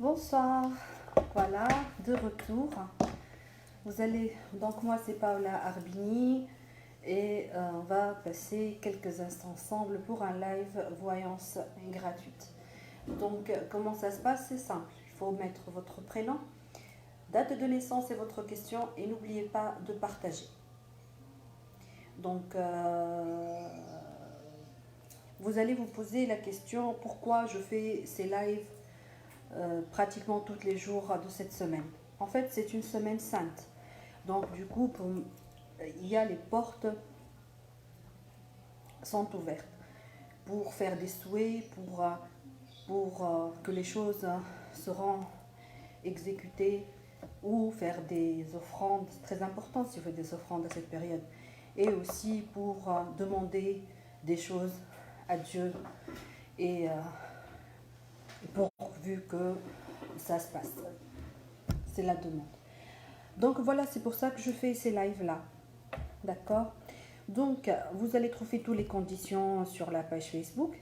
Bonsoir, voilà, de retour. Vous allez, donc moi c'est Paola Arbini et on va passer quelques instants ensemble pour un live voyance gratuite. Donc comment ça se passe? C'est simple, il faut mettre votre prénom, date de naissance et votre question et n'oubliez pas de partager. Donc vous allez vous poser la question pourquoi je fais ces lives pratiquement tous les jours de cette semaine. En fait, c'est une semaine sainte. Donc, du coup, il y a les portes sont ouvertes pour faire des souhaits, pour que les choses seront exécutées ou faire des offrandes. C'est très important si vous faites des offrandes à cette période. Et aussi pour demander des choses à Dieu et pourvu que ça se passe. C'est la demande. Donc voilà, c'est pour ça que je fais ces lives-là. D'accord? Donc, vous allez trouver toutes les conditions sur la page Facebook.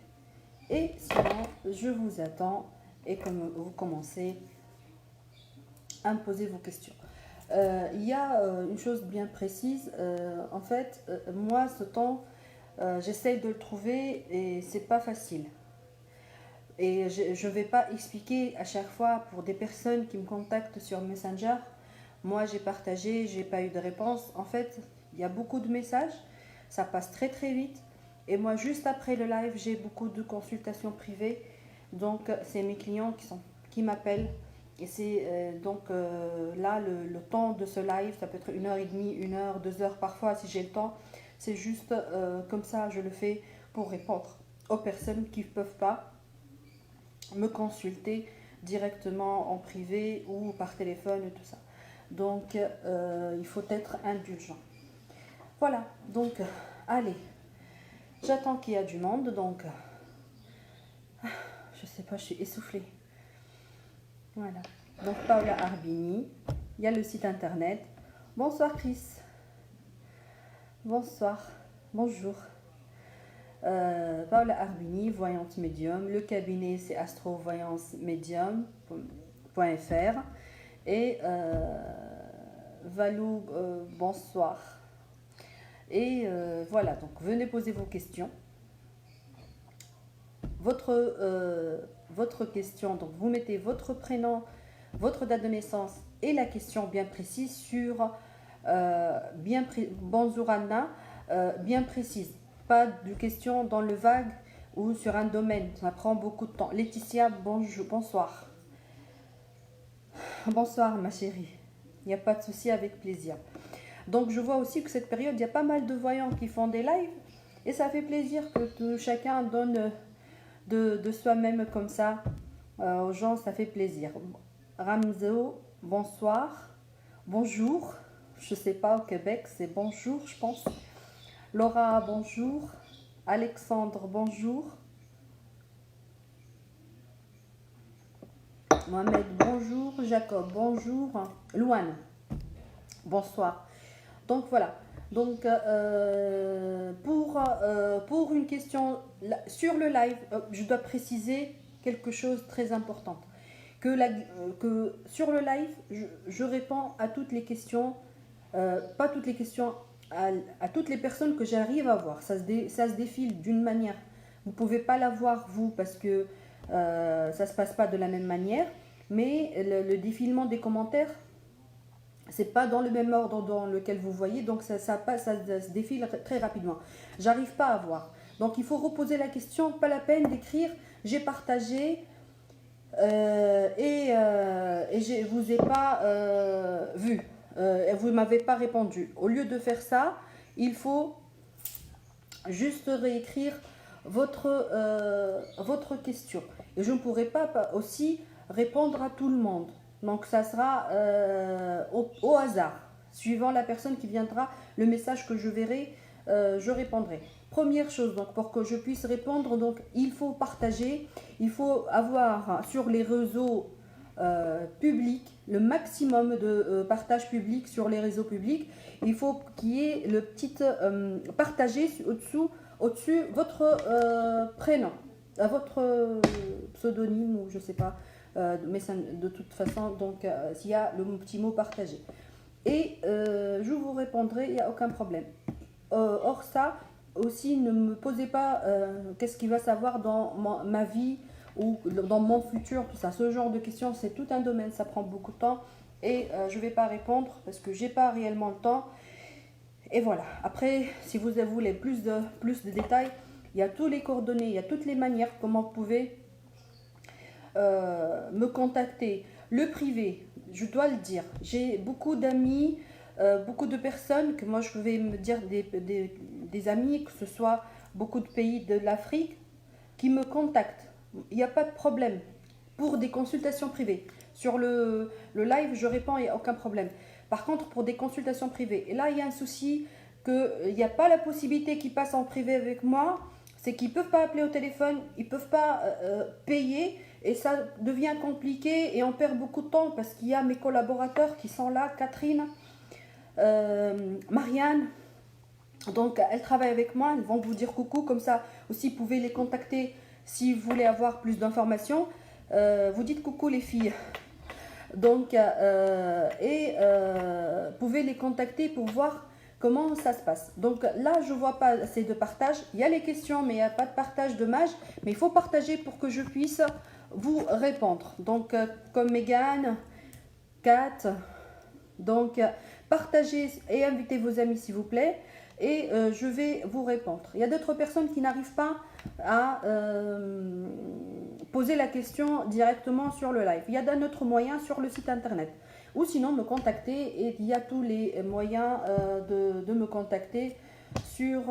Et sinon, je vous attends et comme vous commencez à me poser vos questions. Il y a une chose bien précise. En fait, moi, ce temps, j'essaye de le trouver et c'est pas facile. Et je ne vais pas expliquer à chaque fois pour des personnes qui me contactent sur Messenger. Moi, j'ai partagé, j'ai pas eu de réponse. En fait, il y a beaucoup de messages, ça passe très très vite. Et moi, juste après le live, j'ai beaucoup de consultations privées. Donc, c'est mes clients qui m'appellent. Et c'est là, le temps de ce live, ça peut être 1h30, 1 heure, 2 heures parfois si j'ai le temps. C'est juste comme ça, je le fais pour répondre aux personnes qui ne peuvent pas me consulter directement en privé ou par téléphone et tout ça. Donc, il faut être indulgent. Voilà, donc, allez, j'attends qu'il y a du monde, donc, je sais pas, je suis essoufflée. Voilà, donc Paola Arbini, il y a le site internet. Bonsoir Chris, bonsoir, bonjour. Paola Arbini, voyante médium. Le cabinet c'est astrovoyancemédium.fr. Et Valou, bonsoir. Et voilà, donc venez poser vos questions. Votre question, donc vous mettez votre prénom, votre date de naissance et la question bien précise sur bonjour Anna, bien précise. Pas de question dans le vague ou sur un domaine, ça prend beaucoup de temps. Laetitia, bonjour, bonsoir. Bonsoir ma chérie, il n'y a pas de souci, avec plaisir. Donc je vois aussi que cette période, il y a pas mal de voyants qui font des lives et ça fait plaisir que chacun donne de soi-même comme ça aux gens, ça fait plaisir. Ramzo, bonsoir, bonjour, je sais pas au Québec c'est bonjour je pense. Laura, bonjour. Alexandre, bonjour. Mohamed, bonjour. Jacob, bonjour. Louane, bonsoir. Donc voilà. Donc pour une question sur le live, je dois préciser quelque chose de très important. Que sur le live, je réponds à toutes les questions, pas toutes les questions, à toutes les personnes que j'arrive à voir. Ça se défile d'une manière. Vous ne pouvez pas la voir vous parce que ça ne se passe pas de la même manière, mais le défilement des commentaires, c'est pas dans le même ordre dans lequel vous voyez, donc ça se défile très rapidement. J'arrive pas à voir. Donc il faut reposer la question, pas la peine d'écrire j'ai partagé et je vous ai pas vu, vous m'avez pas répondu. Au lieu de faire ça, il faut juste réécrire votre question. Et je ne pourrai pas aussi répondre à tout le monde. Donc ça sera au hasard. Suivant la personne qui viendra, le message que je verrai, je répondrai. Première chose, donc pour que je puisse répondre, donc il faut partager, il faut avoir sur les réseaux publics le maximum de partage public sur les réseaux publics. Il faut qu'il y ait le petit partager au-dessus votre prénom. à votre pseudonyme ou je sais pas, mais de toute façon, donc s'il y a le petit mot partagé. Et je vous répondrai, il n'y a aucun problème. Or ça, aussi, ne me posez pas qu'est-ce qu'il va savoir dans ma vie ou dans mon futur, tout ça. Ce genre de questions, c'est tout un domaine, ça prend beaucoup de temps. Et je ne vais pas répondre parce que j'ai pas réellement le temps. Et voilà. Après, si vous voulez plus de détails, il y a tous les coordonnées, il y a toutes les manières comment vous pouvez me contacter. Le privé, je dois le dire, j'ai beaucoup d'amis, beaucoup de personnes que moi je vais me dire des amis, que ce soit beaucoup de pays de l'Afrique, qui me contactent. Il n'y a pas de problème pour des consultations privées. Sur le live, je réponds, il n'y a aucun problème. Par contre, pour des consultations privées, et là il y a un souci qu'il n'y a pas la possibilité qu'ils passent en privé avec moi, c'est qu'ils ne peuvent pas appeler au téléphone, ils ne peuvent pas payer. Et ça devient compliqué et on perd beaucoup de temps parce qu'il y a mes collaborateurs qui sont là, Catherine, Marianne. Donc elles travaillent avec moi, elles vont vous dire coucou, comme ça aussi vous pouvez les contacter si vous voulez avoir plus d'informations. Vous dites coucou les filles. Donc pouvez les contacter pour voir comment ça se passe. Donc là je vois pas assez de partage. Il y a les questions mais il n'y a pas de partage de mage. Mais il faut partager pour que je puisse vous répondre. Donc comme Megan, Kat, donc partagez et invitez vos amis s'il vous plaît. Et je vais vous répondre. Il y a d'autres personnes qui n'arrivent pas à poser la question directement sur le live. Il y a d'un autre moyen sur le site internet. Ou sinon me contacter et il y a tous les moyens de me contacter sur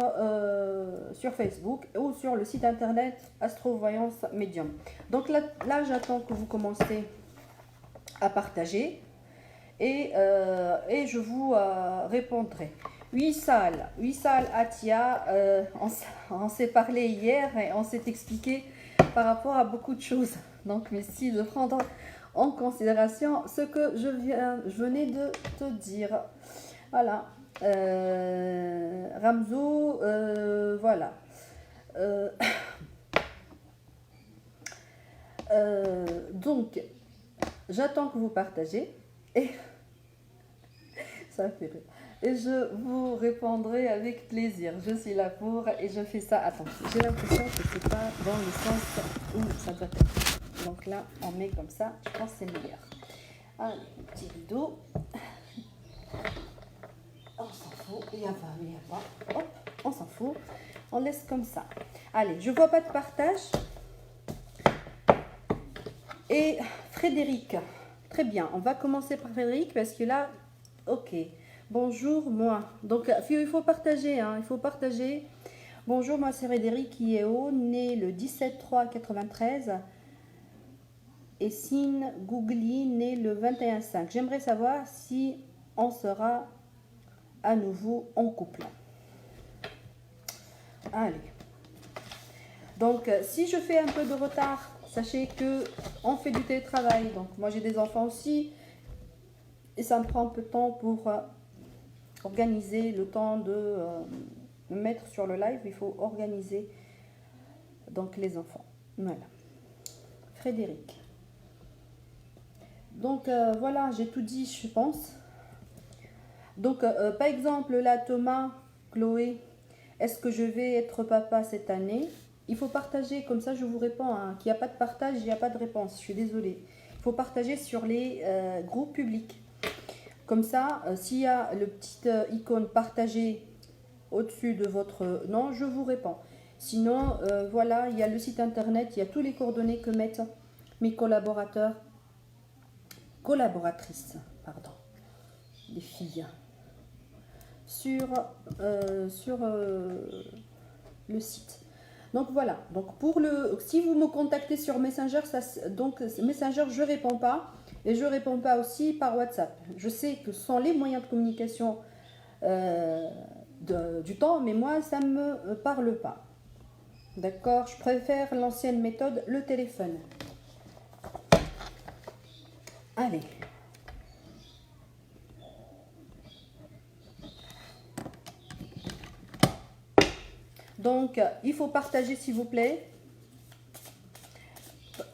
Facebook ou sur le site internet Astrovoyance Medium. Donc là j'attends que vous commencez à partager et je vous répondrai. Wissal Atia, on s'est parlé hier et on s'est expliqué par rapport à beaucoup de choses. Donc merci de prendre en considération ce que je venais de te dire. Voilà. Ramzo, voilà. Donc, j'attends que vous partagez et ça fait rire. Et je vous répondrai avec plaisir. Je suis là pour et je fais ça. Attends, j'ai l'impression que c'est pas dans le sens où ça doit être. Donc là, on met comme ça. Je pense que c'est meilleur. Allez, petit rideau. On s'en fout. Il y a pas, il n'y a pas. Hop, on s'en fout. On laisse comme ça. Allez, je vois pas de partage. Et Frédéric. Très bien. On va commencer par Frédéric parce que là, ok. Bonjour, moi. Donc, il faut partager, hein, il faut partager. Bonjour, moi c'est Frédéric Ieo, né le 17-3-93. Et Sine Gougli, né le 21-5. J'aimerais savoir si on sera à nouveau en couple. Allez. Donc, si je fais un peu de retard, sachez que on fait du télétravail. Donc, moi j'ai des enfants aussi. Et ça me prend un peu de temps pour organiser le temps de me mettre sur le live. Il faut organiser donc les enfants. Voilà. Frédéric. Donc voilà, j'ai tout dit, je pense. Donc par exemple là, Thomas, Chloé, est-ce que je vais être papa cette année? Il faut partager, comme ça je vous réponds. Hein, qu'il n'y a pas de partage, il n'y a pas de réponse. Je suis désolée. Il faut partager sur les groupes publics. Comme ça, s'il y a le petit icône partagé au-dessus de votre nom, je vous réponds. Sinon, voilà, il y a le site internet, il y a tous les coordonnées que mettent mes collaborateurs, collaboratrices, pardon, les filles, sur le site. Donc voilà, donc si vous me contactez sur Messenger, donc Messenger, je ne réponds pas. Et je ne réponds pas aussi par WhatsApp. Je sais que ce sont les moyens de communication du temps, mais moi, ça ne me parle pas. D'accord? Je préfère l'ancienne méthode, le téléphone. Allez. Donc, il faut partager, s'il vous plaît.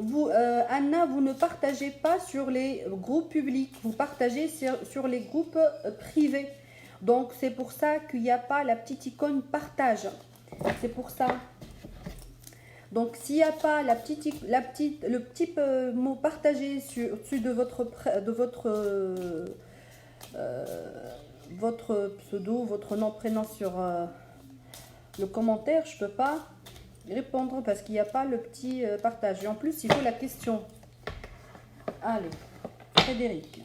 vous, Anna, vous ne partagez pas sur les groupes publics, vous partagez sur les groupes privés. Donc, c'est pour ça qu'il n'y a pas la petite icône partage. C'est pour ça. Donc, s'il n'y a pas le petit mot partagé au-dessus de votre pseudo, votre nom, prénom sur le commentaire, je ne peux pas répondre parce qu'il n'y a pas le petit partage. Et en plus, il faut la question. Allez, Frédéric.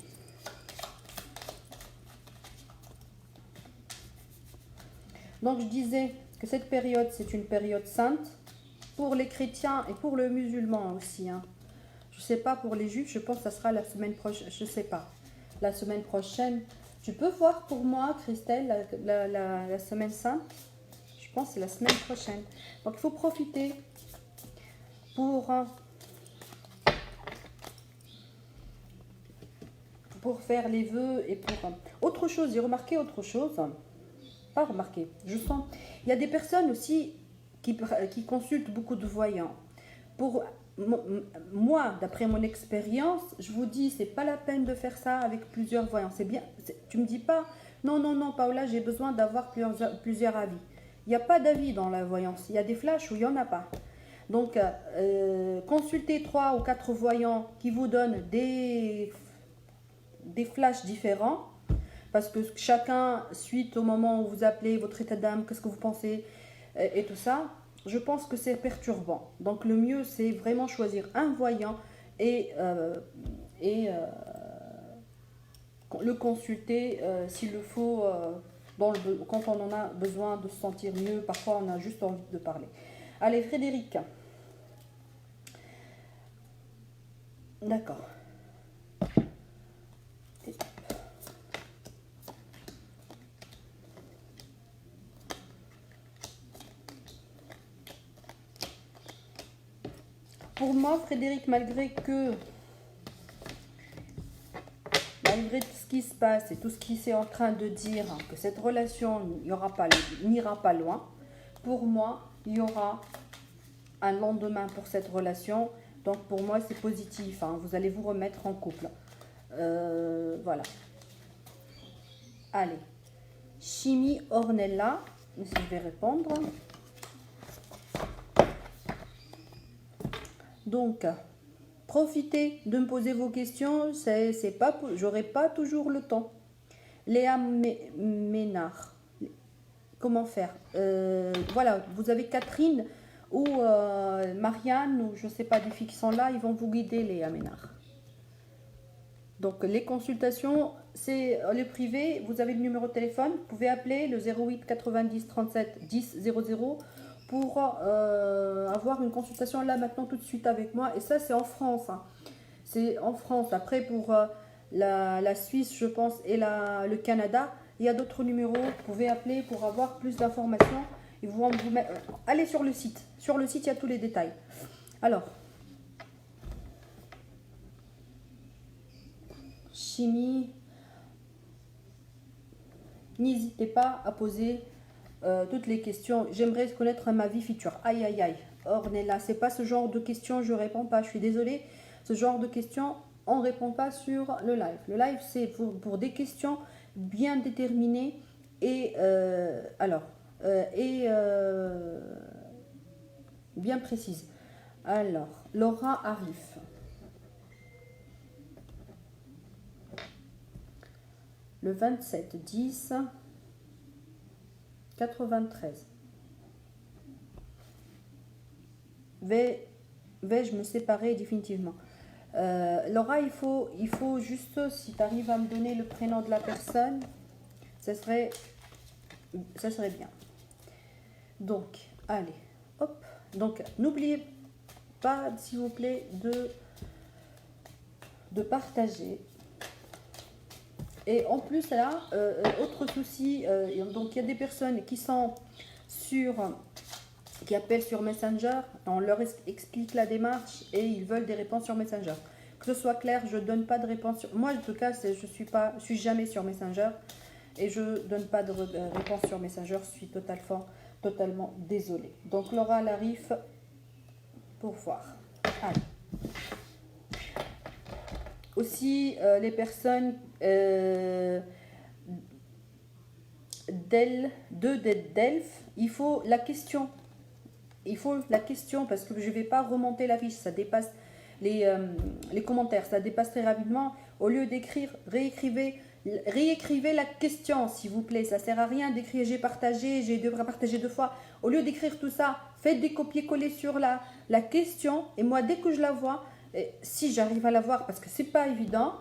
Donc, je disais que cette période, c'est une période sainte pour les chrétiens et pour le musulman aussi. Hein. Je ne sais pas pour les juifs, je pense que ça sera la semaine prochaine. Je ne sais pas. La semaine prochaine. Tu peux voir pour moi, Christelle, la semaine sainte? Je pense que c'est la semaine prochaine. Donc, il faut profiter pour faire les vœux et pour... Autre chose, j'ai remarqué autre chose. Pas remarqué, je sens. Il y a des personnes aussi qui consultent beaucoup de voyants. Pour moi, d'après mon expérience, je vous dis, c'est pas la peine de faire ça avec plusieurs voyants. C'est bien. Tu me dis pas, non, non, non, Paola, j'ai besoin d'avoir plusieurs avis. Il n'y a pas d'avis dans la voyance. Il y a des flashs où il n'y en a pas. Donc, consultez 3 ou 4 voyants qui vous donnent des flashs différents. Parce que chacun, suite au moment où vous appelez, votre état d'âme, qu'est-ce que vous pensez et tout ça, je pense que c'est perturbant. Donc le mieux, c'est vraiment choisir un voyant et le consulter s'il le faut quand on en a besoin de se sentir mieux. Parfois, on a juste envie de parler. Allez, Frédéric. D'accord. Pour moi, Frédéric, malgré tout ce qui se passe et tout ce qui s'est en train de dire, hein, que cette relation n'ira pas loin, pour moi, il y aura un lendemain pour cette relation. Donc, pour moi, c'est positif. Hein, vous allez vous remettre en couple. Voilà. Allez. Chimie Ornella. Si je vais répondre. Donc, profitez de me poser vos questions. J'aurai pas toujours le temps. Léa Ménard. Comment faire? Voilà, vous avez Catherine ou Marianne, ou je ne sais pas, des filles qui sont là, ils vont vous guider, Léa Ménard. Donc, les consultations, c'est le privé. Vous avez le numéro de téléphone. Vous pouvez appeler le 08 90 37 10 00 pour avoir une consultation là maintenant tout de suite avec moi. Et ça, c'est en France. Hein. C'est en France. Après, pour la Suisse, je pense, et le Canada, il y a d'autres numéros. Vous pouvez appeler pour avoir plus d'informations. Ils vont vous mettre... Allez sur le site. Sur le site, il y a tous les détails. Alors, chimie. N'hésitez pas à poser toutes les questions. J'aimerais connaître ma vie future. Aïe, aïe, aïe. Ornella, c'est pas ce genre de questions, je réponds pas. Je suis désolée. Ce genre de questions, on répond pas sur le live. Le live, c'est pour des questions bien déterminées et bien précises. Alors, Laura Arif. Le 27 10 93. Vais-je me séparer définitivement? Laura, il faut juste, si tu arrives à me donner le prénom de la personne, ça serait bien. Donc, allez, hop. Donc, n'oubliez pas, s'il vous plaît, de partager. Et en plus, là, autre souci, donc il y a des personnes qui appellent sur Messenger, on leur explique la démarche et ils veulent des réponses sur Messenger. Que ce soit clair, je ne donne pas de réponse moi, en tout cas, je suis jamais sur Messenger et je ne donne pas de réponse sur Messenger. Je suis totalement désolée. Donc, Laura Larif, pour voir. Allez. aussi les personnes d'Elf, il faut la question. Il faut la question parce que je ne vais pas remonter la fiche, ça dépasse les commentaires, ça dépasse très rapidement. Au lieu d'écrire, réécrivez la question s'il vous plaît. Ça ne sert à rien d'écrire j'ai partagé, j'ai devrais partager 2 fois. Au lieu d'écrire tout ça, faites des copier-coller sur la question et moi dès que je la vois, si j'arrive à la voir parce que c'est pas évident,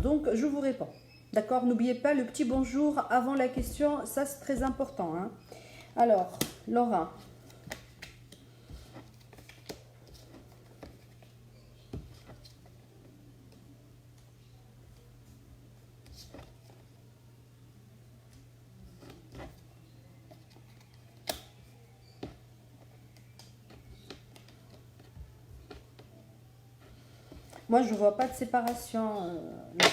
donc je vous réponds. D'accord, n'oubliez pas le petit bonjour avant la question, ça c'est très important. Hein. Alors, Laura. Moi, je ne vois pas de séparation, Laura.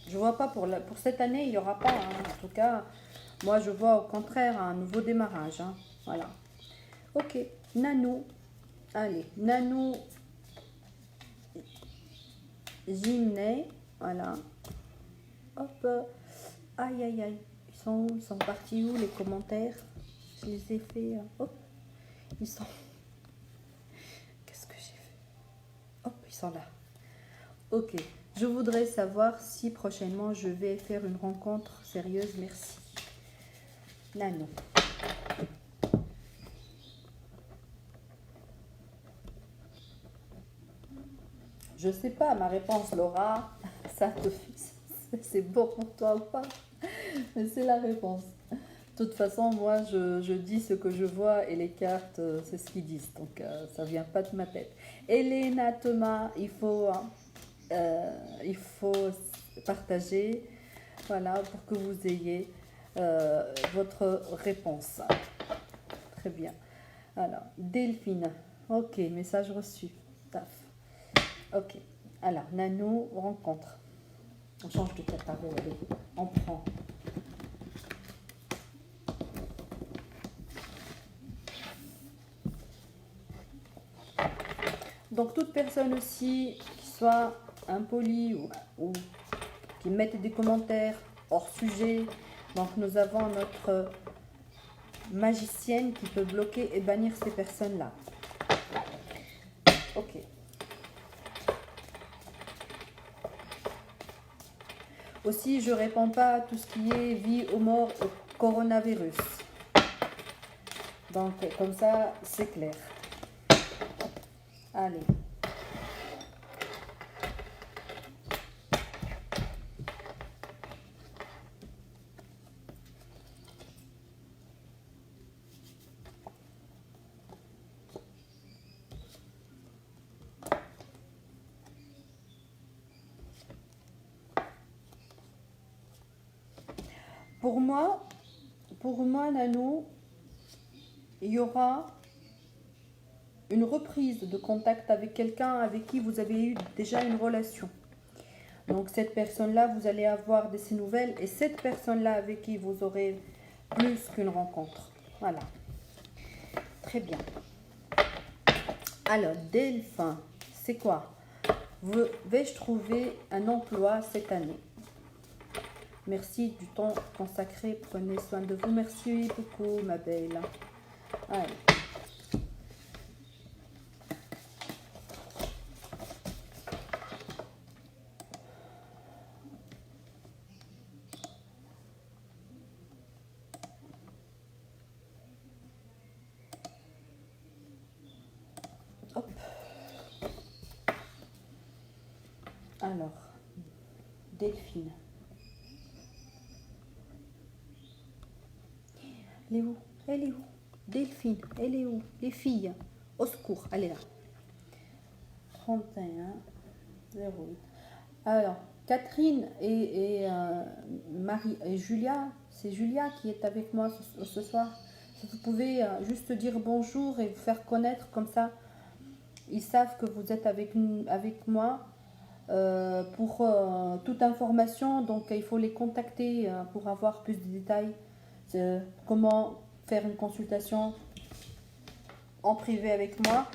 Je vois pas pour cette année, il n'y aura pas. Hein. En tout cas, moi, je vois au contraire un nouveau démarrage. Hein. Voilà. Ok. Nanou. Allez. Nanou. Gymnée. Voilà. Hop. Aïe, aïe, aïe. Ils sont partis où les commentaires? Je les ai fait. Hop. Ils sont. Qu'est-ce que j'ai fait? Hop, ils sont là. Ok. Je voudrais savoir si prochainement je vais faire une rencontre sérieuse. Merci. Nano. Je sais pas, ma réponse, Laura, ça te c'est bon pour toi ou pas? Mais c'est la réponse. De toute façon, moi, je dis ce que je vois et les cartes, c'est ce qu'ils disent. Donc, ça vient pas de ma tête. Elena, Thomas, il faut partager, voilà, pour que vous ayez votre réponse. Très bien. Alors, Delphine. Ok, message reçu. Taf. Ok. Alors, Nano, rencontre. On change de catalogue. Allez, on prend. Donc, toute personne aussi qui soit impolie ou qui mette des commentaires hors sujet. Donc, nous avons notre magicienne qui peut bloquer et bannir ces personnes-là. Ok. Aussi, je ne réponds pas à tout ce qui est vie ou mort au coronavirus. Donc, comme ça, c'est clair. Allez. Pour moi, Nano, il y aura une reprise de contact avec quelqu'un avec qui vous avez eu déjà une relation. Donc cette personne-là, vous allez avoir de ses nouvelles et cette personne-là avec qui vous aurez plus qu'une rencontre. Voilà. Très bien. Alors, Delphin, c'est quoi? Vais-je trouver un emploi cette année? Merci du temps consacré. Prenez soin de vous. Merci beaucoup, ma belle. Allez. Hop. Alors, Delphine. Elle est où? Elle est où? Delphine, elle est où? Les filles, au secours, elle est là. 31 08. Alors, Catherine et Marie et Julia, c'est Julia qui est avec moi ce soir. Si vous pouvez juste dire bonjour et vous faire connaître comme ça, ils savent que vous êtes avec moi pour toute information. Donc, il faut les contacter pour avoir plus de détails. Comment faire une consultation en privé avec moi.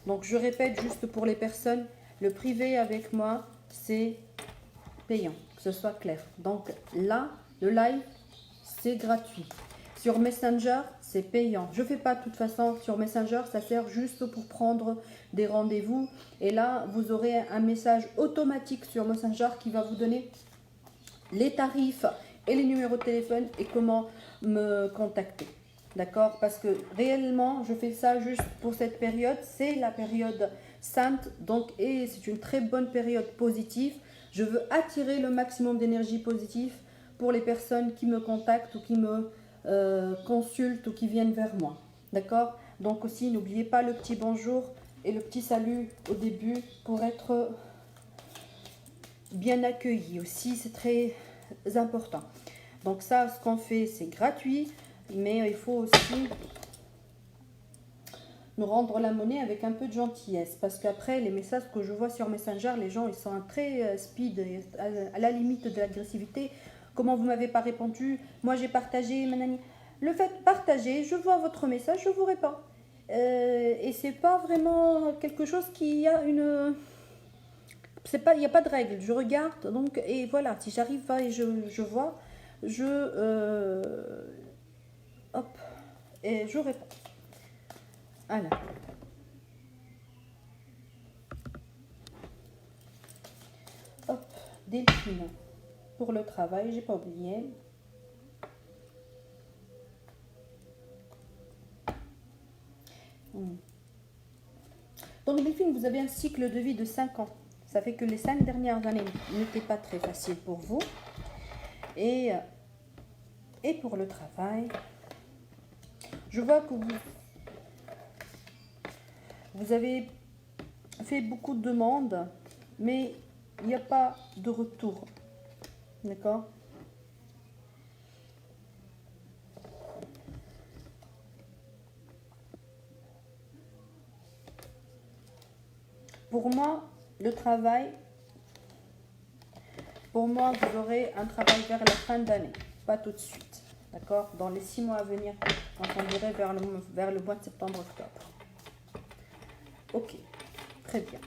Donc, je répète juste pour les personnes Le privé avec moi, c'est payant, que ce soit clair. Donc là, le live, c'est gratuit. Sur Messenger, c'est payant. Je ne fais pas de toute façon sur Messenger, ça sert juste pour prendre des rendez-vous. Et là, vous aurez un message automatique sur Messenger qui va vous donner les tarifs et les numéros de téléphone et comment me contacter. D'accord? Parce que réellement, je fais ça juste pour cette période. C'est la période sainte. Donc, et c'est une très bonne période positive. Je veux attirer le maximum d'énergie positive pour les personnes qui me contactent ou qui me consultent ou qui viennent vers moi. D'accord? Donc aussi, n'oubliez pas le petit bonjour et le petit salut au début pour être bien accueilli aussi. C'est très important. Donc ça, ce qu'on fait, c'est gratuit. Mais il faut aussi nous rendre la monnaie avec un peu de gentillesse. Parce qu'après, les messages que je vois sur Messenger, les gens, ils sont très speed, à la limite de l'agressivité. Comment vous m'avez pas répondu? Moi, j'ai partagé, manani. Le fait de partager, je vois votre message, je vous réponds. Et c'est pas vraiment quelque chose qui a une... C'est pas, il n'y a pas de règle. Je regarde, donc, et voilà. Si j'arrive et je vois, hop, et je réponds. Alors. Hop, Delphine. Pour le travail, j'ai pas oublié. Donc Delphine, vous avez un cycle de vie de 5 ans. Ça fait que les 5 dernières années n'étaient pas très faciles pour vous. Et pour le travail, je vois que vous avez fait beaucoup de demandes, mais il n'y a pas de retour. D'accord? Pour moi, le travail, pour moi, vous aurez un travail vers la fin d'année, pas tout de suite. D'accord? Dans les 6 mois à venir, on dirait vers le mois de septembre-octobre. Ok, très bien.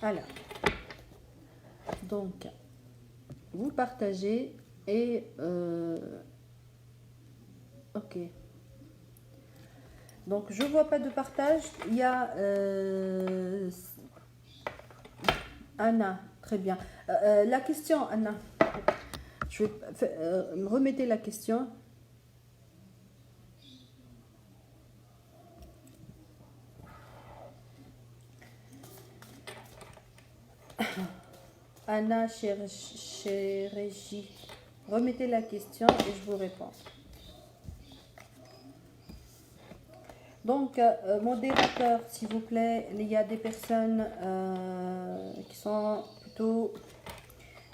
Alors, donc, vous partagez et... ok. Donc, je vois pas de partage. Il y a Anna, très bien. La question, Anna. Je vais remettez la question. Anna, Régie. Remettez la question et je vous réponds. Donc, modérateur, s'il vous plaît, il y a des personnes qui sont plutôt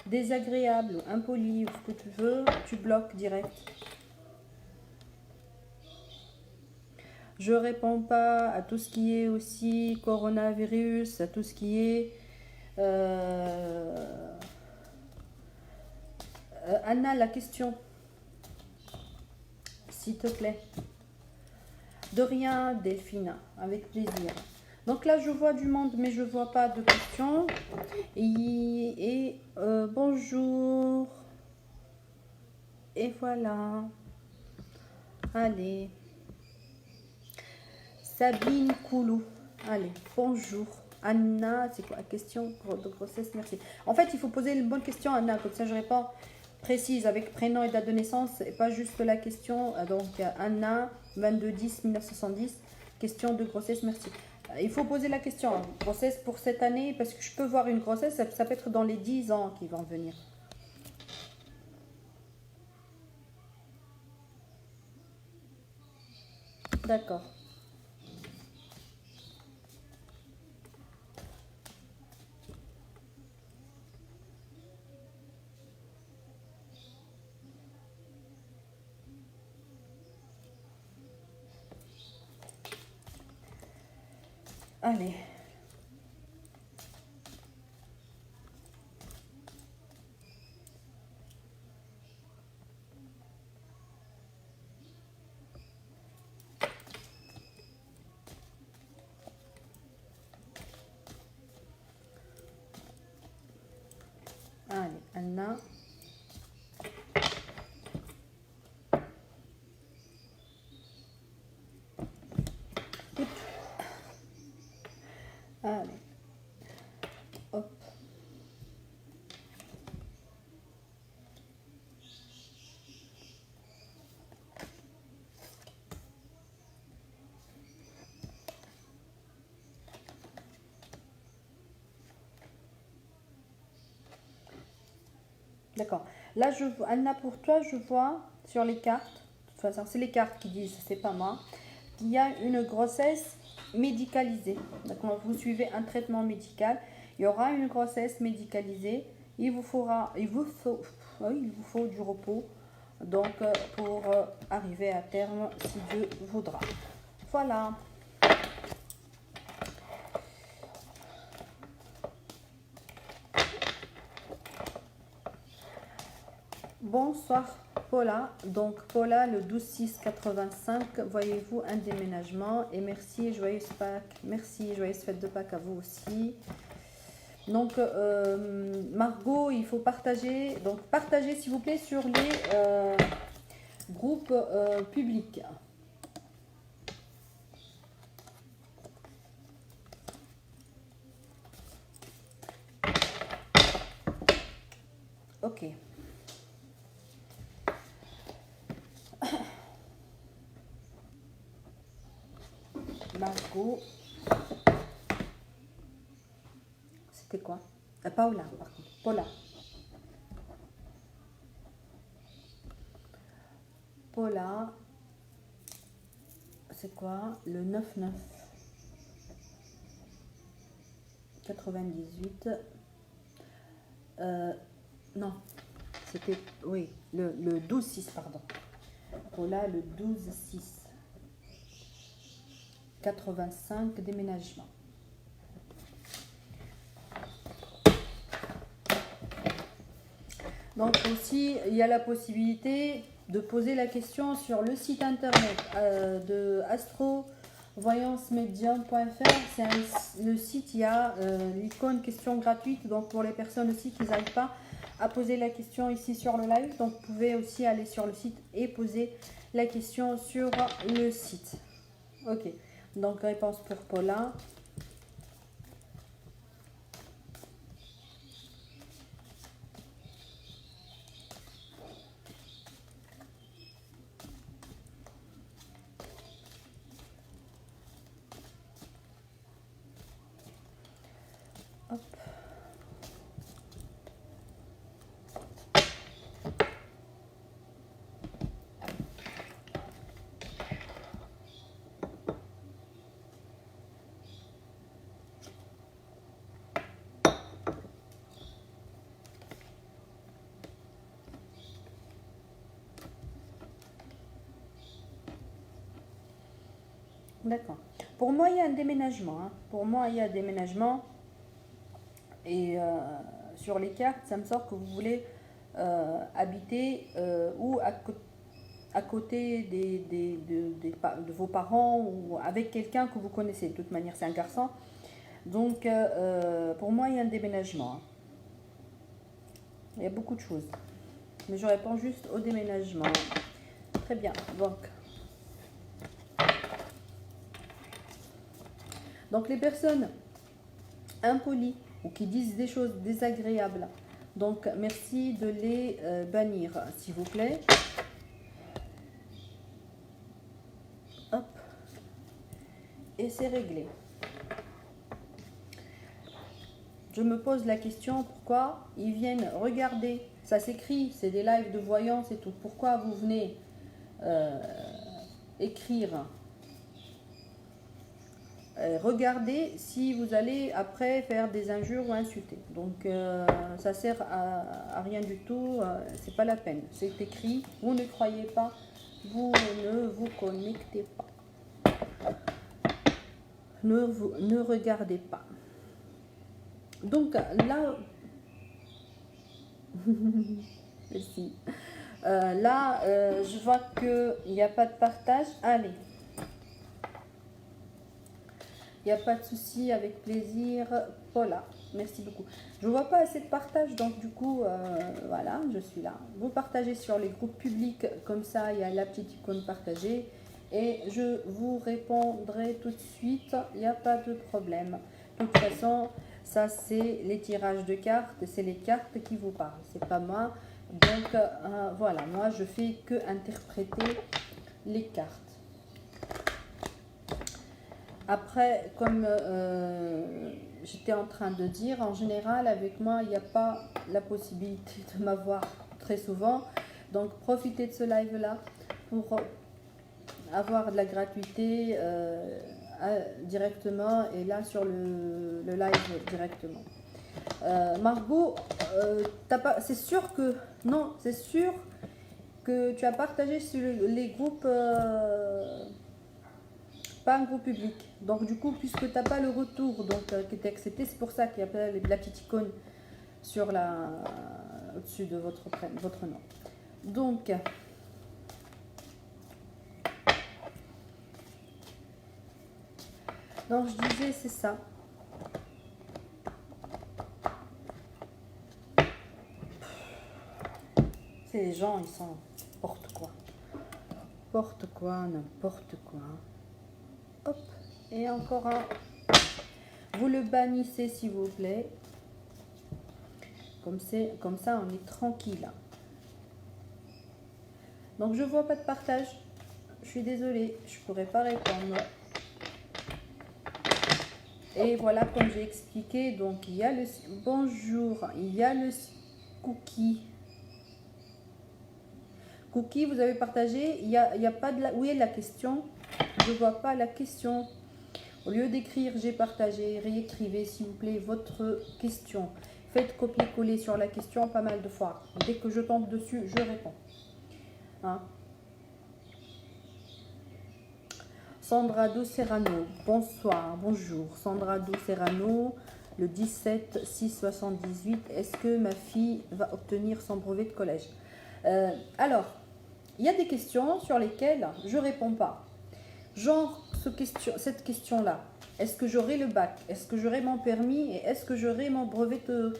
désagréables ou impolies ou ce que tu veux, tu bloques direct. Je réponds pas à tout ce qui est aussi coronavirus, à tout ce qui est... Anna, la question, s'il te plaît. De rien, Delphine, avec plaisir. Donc là, je vois du monde, mais je vois pas de questions. Et bonjour. Et voilà. Allez. Sabine Koulou. Allez, bonjour. Anna, c'est quoi la question de grossesse? Merci. En fait, il faut poser une bonne question, Anna, comme ça je réponds précise avec prénom et date de naissance et pas juste la question. Donc, Anna, 22-10-1970, question de grossesse, merci. Il faut poser la question, grossesse pour cette année, parce que je peux voir une grossesse, ça peut être dans les 10 ans qui vont venir. D'accord. Allez. Allez, hop. D'accord. Là, Anna, pour toi, je vois sur les cartes, de toute façon, c'est les cartes qui disent, c'est pas moi, qu'il y a une grossesse médicalisée. D'accord. Vous suivez un traitement médical, il y aura une grossesse médicalisée. Il vous faut du repos, donc pour arriver à terme, si Dieu voudra. Voilà. Bonsoir Paula. Donc Paula, le 12-6-85, voyez-vous un déménagement et merci, joyeuse Pâques. Merci, joyeuse fête de Pâques à vous aussi. Donc Margot, il faut partager. Donc partagez s'il vous plaît sur les groupes publics. Ok. Margot. C'était quoi? Paola, par contre. Paula. Paula. C'est quoi? Le 9-9. 98. Non. C'était, oui, le 12-6, pardon. Paula, le 12-6. 85, déménagement. Donc aussi, il y a la possibilité de poser la question sur le site internet de astrovoyancemédium.fr. C'est le site, il y a l'icône question gratuite. Donc pour les personnes aussi qui n'arrivent pas à poser la question ici sur le live, donc vous pouvez aussi aller sur le site et poser la question sur le site. Ok, donc réponse pour Paula. Hop. D'accord. Pour moi, il y a un déménagement. Hein. Pour moi, il y a un déménagement. Et sur les cartes, ça me sort que vous voulez habiter ou à côté de vos parents ou avec quelqu'un que vous connaissez. De toute manière, c'est un garçon. Donc, pour moi, il y a un déménagement. Hein. Il y a beaucoup de choses. Mais je réponds juste au déménagement. Très bien. Donc les personnes impolies ou qui disent des choses désagréables, donc merci de les bannir, s'il vous plaît. Hop. Et c'est réglé. Je me pose la question, pourquoi ils viennent regarder? Ça s'écrit, c'est des lives de voyance et tout. Pourquoi vous venez écrire, regardez si vous allez après faire des injures ou insulter. Donc ça sert à rien du tout, c'est pas la peine. C'est écrit, vous ne croyez pas, vous ne vous connectez pas. Ne regardez pas. Donc là, merci. Là, je vois qu'il n'y a pas de partage. Allez. Il n'y a pas de souci, avec plaisir. Paula, merci beaucoup. Je ne vois pas assez de partage, donc du coup, voilà, je suis là. Vous partagez sur les groupes publics, comme ça, il y a la petite icône partagée. Et je vous répondrai tout de suite, il n'y a pas de problème. De toute façon, ça c'est les tirages de cartes, c'est les cartes qui vous parlent, c'est pas moi. Donc voilà, moi je fais que interpréter les cartes. Après, comme j'étais en train de dire, en général avec moi il n'y a pas la possibilité de m'avoir très souvent. Donc profitez de ce live là pour avoir de la gratuité directement et là sur le live directement. Margot, c'est sûr que non, c'est sûr que tu as partagé sur les groupes, pas un groupe public. Donc du coup, puisque tu n'as pas le retour donc qui était accepté, c'est pour ça qu'il y a la petite icône sur au-dessus de votre nom. Donc je disais, c'est ça. C'est les gens, ils sont n'importe quoi. N'importe quoi. Hop. Et encore un. Vous le bannissez s'il vous plaît. Comme ça, on est tranquille. Donc, je vois pas de partage. Je suis désolée, je pourrais pas répondre. Et voilà, comme j'ai expliqué, donc il y a le bonjour, il y a le cookie. Cookie, vous avez partagé, il y a pas de où est la question? Je vois pas la question. Au lieu d'écrire j'ai partagé, réécrivez s'il vous plaît votre question. Faites copier-coller sur la question pas mal de fois. Dès que je tombe dessus, je réponds. Hein? Sandra Do Serrano, bonsoir, bonjour. Sandra Do Serrano, le 17-6-78. Est-ce que ma fille va obtenir son brevet de collège? Alors, il y a des questions sur lesquelles je ne réponds pas. Genre, cette question-là. Est-ce que j'aurai le bac? Est-ce que j'aurai mon permis? Et est-ce que j'aurai mon brevet de...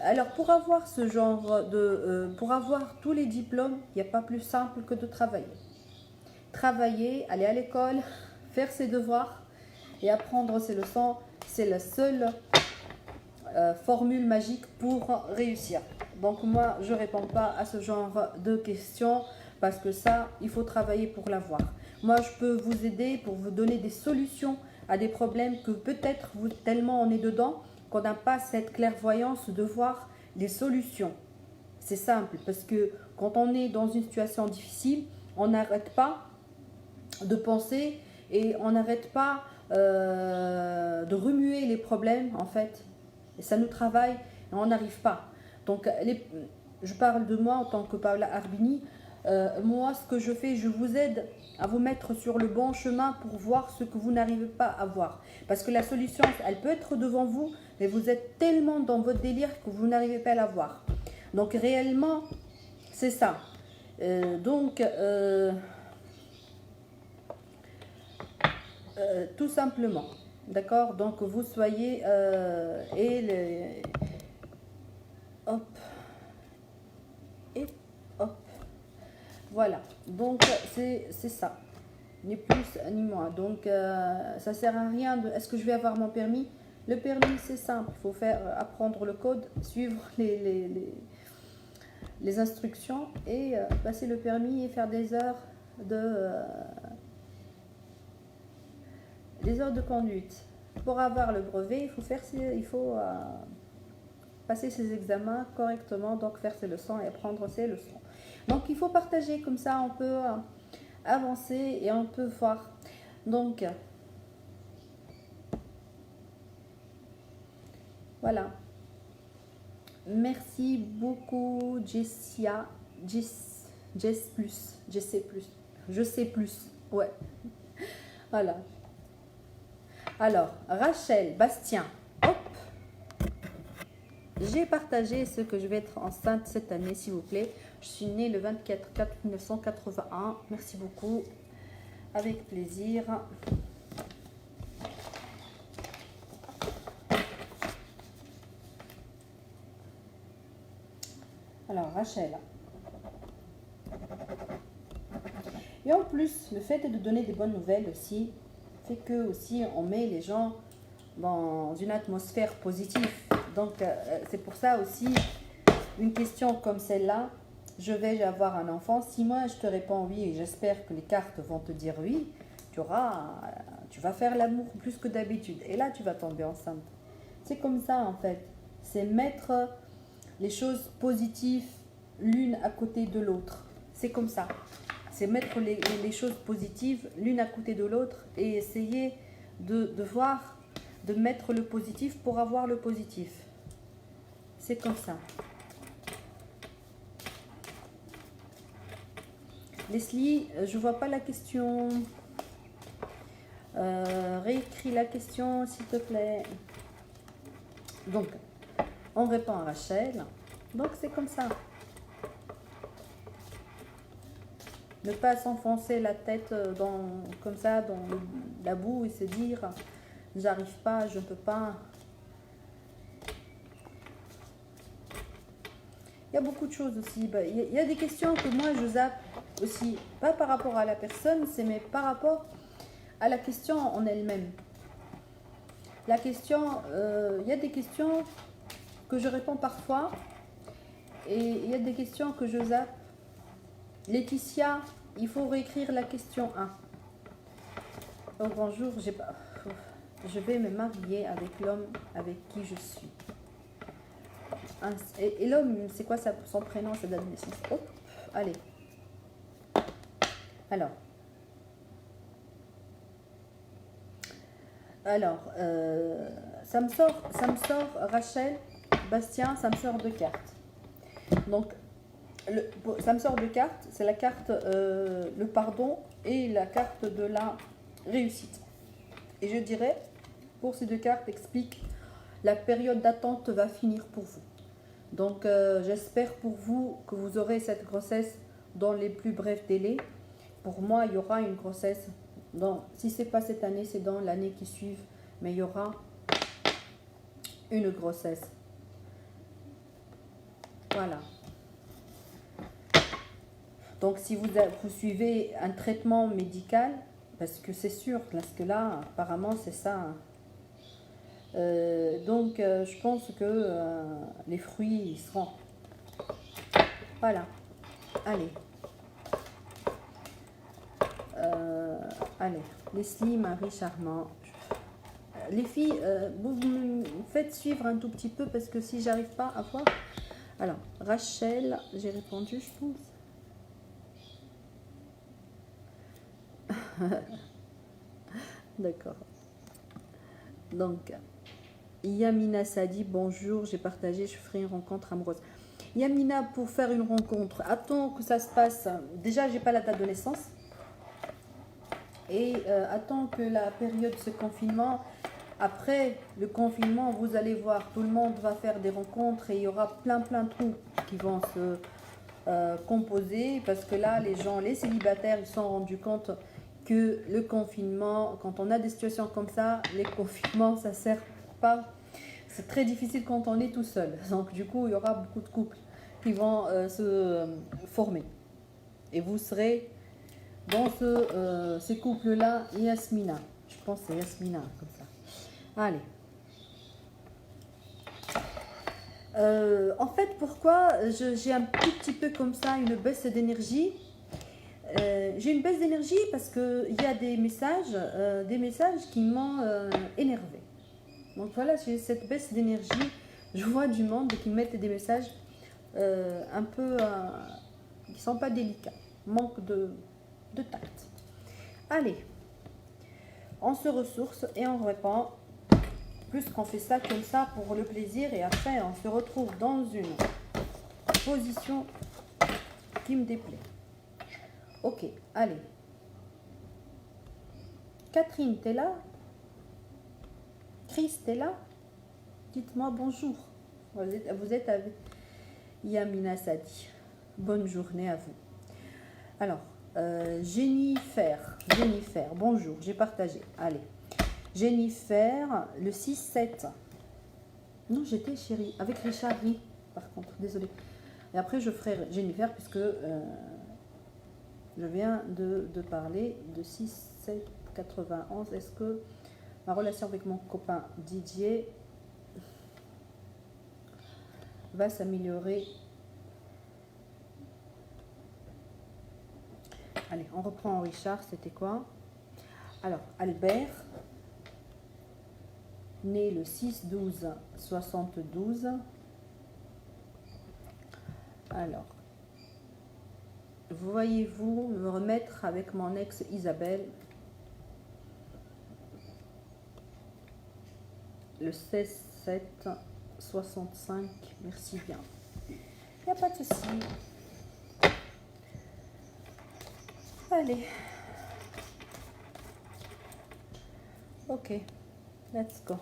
Alors, pour avoir ce genre de... pour avoir tous les diplômes, il n'y a pas plus simple que de travailler. Travailler, aller à l'école, faire ses devoirs et apprendre ses leçons, c'est la seule formule magique pour réussir. Donc moi, je ne réponds pas à ce genre de questions parce que ça, il faut travailler pour l'avoir. Moi, je peux vous aider pour vous donner des solutions à des problèmes que peut-être tellement on est dedans qu'on n'a pas cette clairvoyance de voir les solutions. C'est simple parce que quand on est dans une situation difficile, on n'arrête pas de penser et on n'arrête pas de remuer les problèmes en fait. Et ça nous travaille et on n'arrive pas. Donc je parle de moi en tant que Paola Arbini. Moi, ce que je fais, je vous aide à vous mettre sur le bon chemin pour voir ce que vous n'arrivez pas à voir. Parce que la solution, elle peut être devant vous, mais vous êtes tellement dans votre délire que vous n'arrivez pas à la voir. Donc réellement, c'est ça. Tout simplement, d'accord? Donc vous soyez hop et hop, voilà. Donc c'est ça, ni plus ni moins. Donc ça sert à rien de. Est-ce que je vais avoir mon permis? Le permis c'est simple, il faut faire apprendre le code, suivre les instructions et passer le permis et faire des heures de conduite. Pour avoir le brevet, il faut passer ses examens correctement, donc faire ses leçons et apprendre ses leçons. Donc il faut partager, comme ça on peut avancer et on peut voir. Donc voilà. Merci beaucoup Jessia. Je sais plus. Ouais. Voilà. Alors, Rachel, Bastien, hop, j'ai partagé ce que je vais être enceinte cette année, s'il vous plaît. Je suis née le 24/4/1981. Merci beaucoup. Avec plaisir. Alors, Rachel. Et en plus, le fait de donner des bonnes nouvelles aussi, fait que aussi on met les gens dans une atmosphère positive. Donc, c'est pour ça aussi, une question comme celle-là, je vais avoir un enfant. Si moi, je te réponds oui, et j'espère que les cartes vont te dire oui, tu vas faire l'amour plus que d'habitude. Et là, tu vas tomber enceinte. C'est comme ça, en fait. C'est mettre les choses positives l'une à côté de l'autre. C'est comme ça. C'est mettre les choses positives l'une à côté de l'autre et essayer de voir, de mettre le positif pour avoir le positif. C'est comme ça. Leslie, je vois pas la question. Réécris la question, s'il te plaît. Donc, on répond à Rachel. Donc, c'est comme ça. Ne pas s'enfoncer la tête comme ça dans la boue et se dire j'arrive pas, je ne peux pas. Il y a beaucoup de choses aussi. Il y a des questions que moi je zappe aussi, pas par rapport à la personne, mais par rapport à la question en elle-même. La question, il y a des questions que je réponds parfois et il y a des questions que je zappe. Laetitia, il faut réécrire la question 1. Donc bonjour, je vais me marier avec l'homme avec qui je suis. Et l'homme, c'est quoi son prénom, sa date de naissance? Hop, allez. Alors, ça me sort Rachel, Bastien, ça me sort deux cartes. Donc, ça me sort deux cartes, c'est la carte le pardon et la carte de la réussite. Et je dirais, pour ces deux cartes, explique la période d'attente va finir pour vous. Donc, j'espère pour vous que vous aurez cette grossesse dans les plus brefs délais. Pour moi, il y aura une grossesse, si ce n'est pas cette année, c'est dans l'année qui suit, mais il y aura une grossesse. Voilà. Donc, si vous suivez un traitement médical, parce que c'est sûr, parce que là, apparemment, c'est ça. Donc, je pense que les fruits, ils seront. Voilà. Allez. Allez. Leslie, Marie, Charmant. Les filles, vous me faites suivre un tout petit peu, parce que si j'arrive pas à voir... Alors, Rachel, j'ai répondu, je pense. D'accord. Donc, Yamina Sadi, bonjour, j'ai partagé, je ferai une rencontre amoureuse. Yamina, pour faire une rencontre, attends que ça se passe. Déjà, j'ai pas la date de naissance. Et attends que la période de ce confinement. Après le confinement, vous allez voir, tout le monde va faire des rencontres et il y aura plein de trous qui vont se composer. Parce que là, les célibataires, ils se sont rendus compte que le confinement, quand on a des situations comme ça, les confinements, ça ne sert pas. C'est très difficile quand on est tout seul. Donc du coup, il y aura beaucoup de couples qui vont se former. Et vous serez dans ces couples-là, Yasmina. Je pense que c'est Yasmina, comme ça. Allez. En fait, pourquoi j'ai un petit peu comme ça une baisse d'énergie? J'ai une baisse d'énergie parce qu'il y a des messages qui m'ont énervé. Donc voilà, j'ai cette baisse d'énergie. Je vois du monde qui mettent des messages un peu qui ne sont pas délicats. Manque de tact. Allez, on se ressource et on répond. Plus qu'on fait ça comme ça pour le plaisir et après on se retrouve dans une position qui me déplaît. Ok, allez. Catherine, t'es là? Chris, t'es là? Dites-moi bonjour. Vous êtes avec Yamina Sadi. Bonne journée à vous. Alors, Jennifer, bonjour, j'ai partagé. Allez. Jennifer, le 6-7. Non, j'étais chérie, avec Richard, oui, par contre, désolée. Et après, je ferai Jennifer, puisque je viens de parler de 6-7-91. Est-ce que Ma relation avec mon copain Didier va s'améliorer. Allez, on reprend Richard, c'était quoi? Alors, Albert, né le 6-12-72. Alors, voyez-vous me remettre avec mon ex Isabelle le 16-7-65? Merci bien. Il n'y a pas de souci. Allez. Ok, let's go.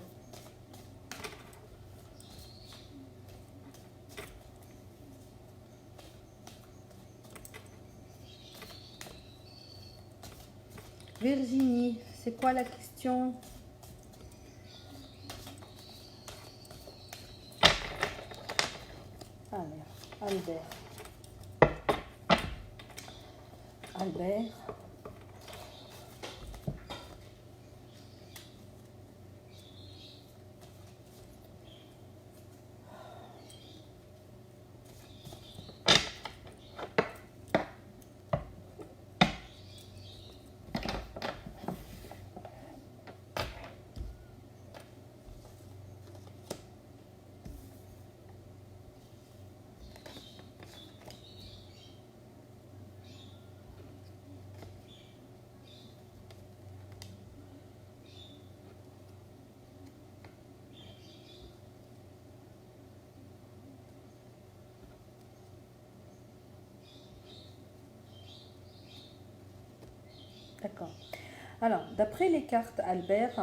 Virginie, c'est quoi la question? Allez, Albert. Albert. D'accord. Alors, d'après les cartes Albert,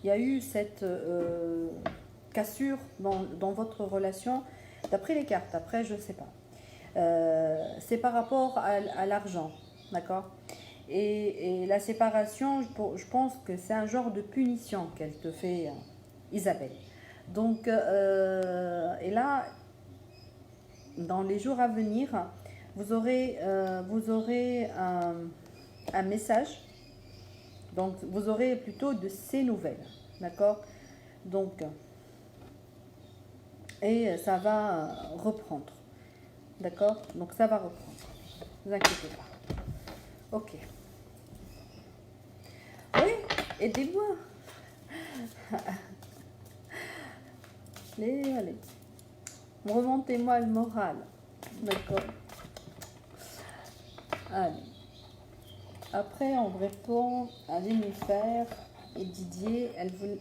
il y a eu cette cassure dans votre relation. D'après les cartes, après je ne sais pas. C'est par rapport à l'argent, d'accord? Et la séparation, je pense que c'est un genre de punition qu'elle te fait, Isabelle. Donc, et là, dans les jours à venir, vous aurez un message. Donc, vous aurez plutôt de ces nouvelles, d'accord? Donc, et ça va reprendre, d'accord? Donc, ça va reprendre. Ne vous inquiétez pas. Ok. Oui, aidez-moi. Allez, allez. Remontez-moi le moral. D'accord. Allez. Après, on répond à Jennifer et Didier.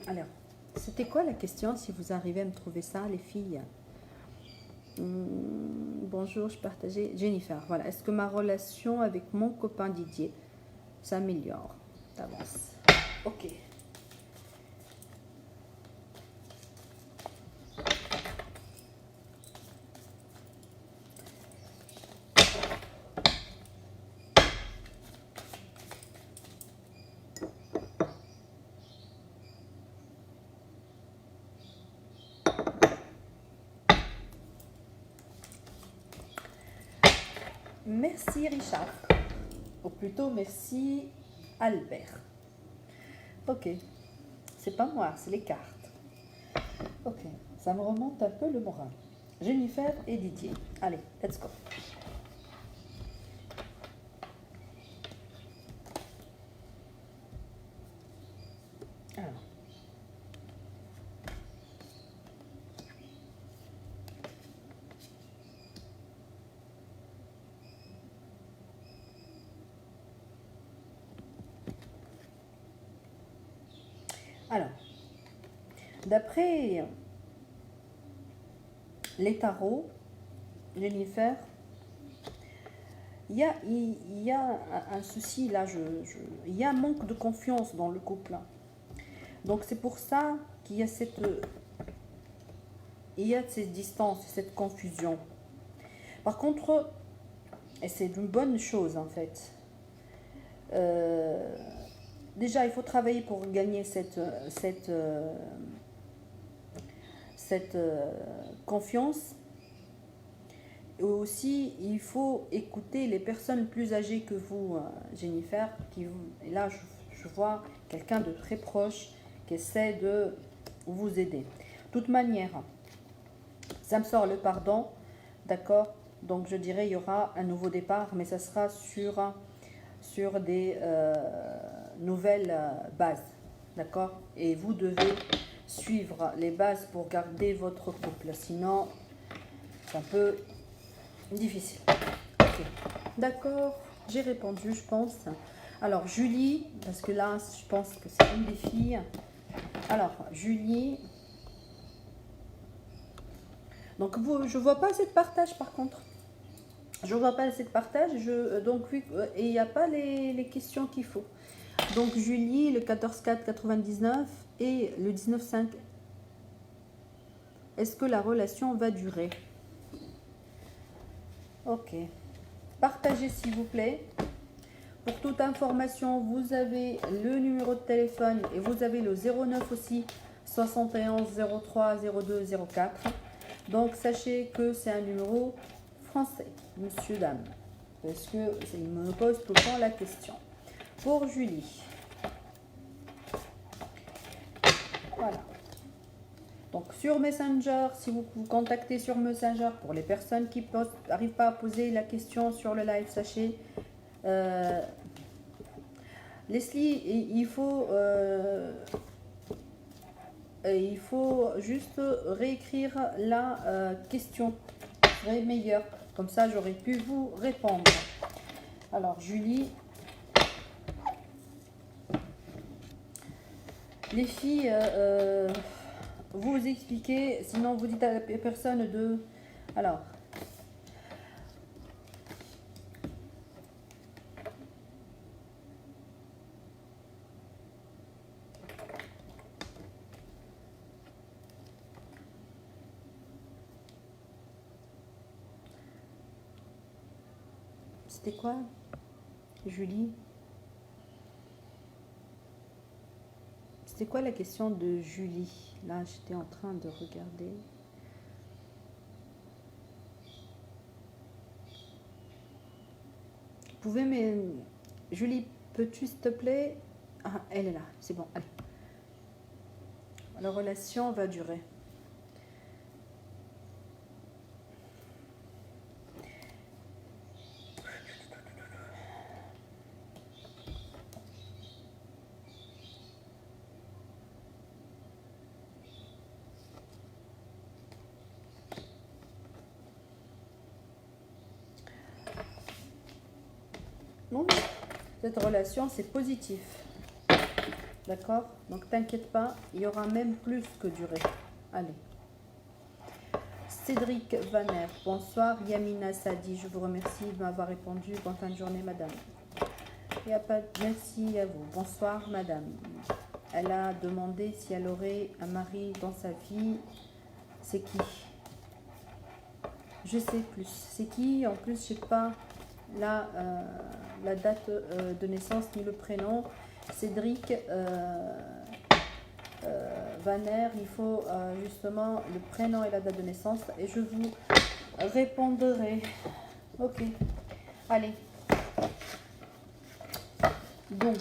Alors, c'était quoi la question, si vous arrivez à me trouver ça, les filles? Bonjour, je partageais. Jennifer, voilà. Est-ce que ma relation avec mon copain Didier s'améliore d'avance? Ok. Merci Richard. Ou plutôt merci Albert. Ok. C'est pas moi, c'est les cartes. Ok. Ça me remonte un peu le moral. Jennifer et Didier. Allez, let's go. Alors. Alors, d'après les tarots, Jennifer, il y a un souci là, il y a un manque de confiance dans le couple. Donc c'est pour ça qu'il y a cette distance, cette confusion. Par contre, et c'est une bonne chose en fait, déjà il faut travailler pour gagner cette confiance. aussi, il faut écouter les personnes plus âgées que vous, Jennifer. Et là, je vois quelqu'un de très proche qui essaie de vous aider. De toute manière, ça me sort le pardon, d'accord? Donc, je dirais il y aura un nouveau départ, mais ça sera sur des nouvelles bases, d'accord? Et vous devez suivre les bases pour garder votre couple, sinon c'est un peu difficile. Ok, d'accord, j'ai répondu, je pense. Alors, Julie, parce que là, je pense que c'est une des filles. Alors, Julie. Donc, je ne vois pas assez de partage, par contre. Je ne vois pas assez de partage. Donc, et il n'y a pas les questions qu'il faut. Donc, Julie, le 14-4-99 et le 19-5. Est-ce que la relation va durer? Ok. Partagez, s'il vous plaît. Pour toute information, vous avez le numéro de téléphone et vous avez le 09 aussi, 71 03 02 04. Donc, sachez que c'est un numéro français, monsieur, dame. Parce qu'il me pose tout le temps la question. Pour Julie. Voilà. Donc, sur Messenger, si vous vous contactez sur Messenger, pour les personnes qui n'arrivent pas à poser la question sur le live, sachez... Leslie, il faut juste réécrire la question. Ce serait meilleur. Comme ça, j'aurais pu vous répondre. Alors, Julie. Les filles, vous expliquez, sinon vous dites à la personne de... Alors... C'était quoi, Julie? C'était quoi la question de Julie? Là, j'étais en train de regarder. Vous pouvez, mais... Julie, peux-tu, s'il te plaît? Ah, elle est là, c'est bon, allez. La relation va durer. Non, cette relation, c'est positif. D'accord? Donc, t'inquiète pas, il y aura même plus que durée. Allez. Cédric Vaner, bonsoir. Yamina Sadi, je vous remercie de m'avoir répondu. Bonne fin de journée, madame. Il n'y a pas de... Merci à vous. Bonsoir, madame. Elle a demandé si elle aurait un mari dans sa vie. C'est qui? Je sais plus. C'est qui? En plus, je sais pas la date de naissance ni le prénom. Cédric Vaner, il faut justement le prénom et la date de naissance et je vous répondrai. Ok, allez. Donc,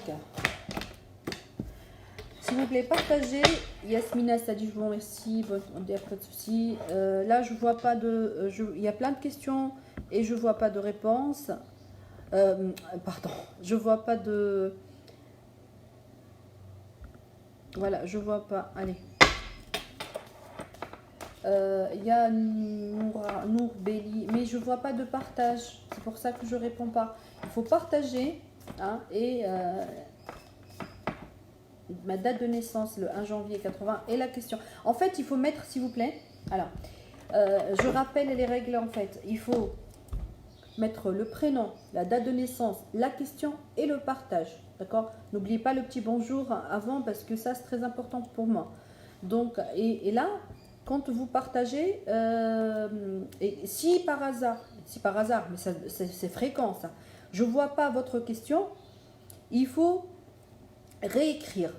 s'il vous plaît, partagez. Yasmina, ça dit je vous remercie. On dit pas de souci. Là, je vois pas de. Il y a plein de questions et je vois pas de réponse. Pardon, je vois pas de. Voilà, je vois pas. Allez. Il y a Nour Belli, mais je vois pas de partage. C'est pour ça que je réponds pas. Il faut partager. Hein, et ma date de naissance, le 1 janvier 80, et la question. En fait, il faut mettre, s'il vous plaît. Alors, je rappelle les règles en fait. Il faut mettre le prénom, la date de naissance, la question et le partage. D'accord? N'oubliez pas le petit bonjour avant parce que ça, c'est très important pour moi. Donc, et là, quand vous partagez, et si par hasard, mais c'est fréquent ça, je ne vois pas votre question, il faut réécrire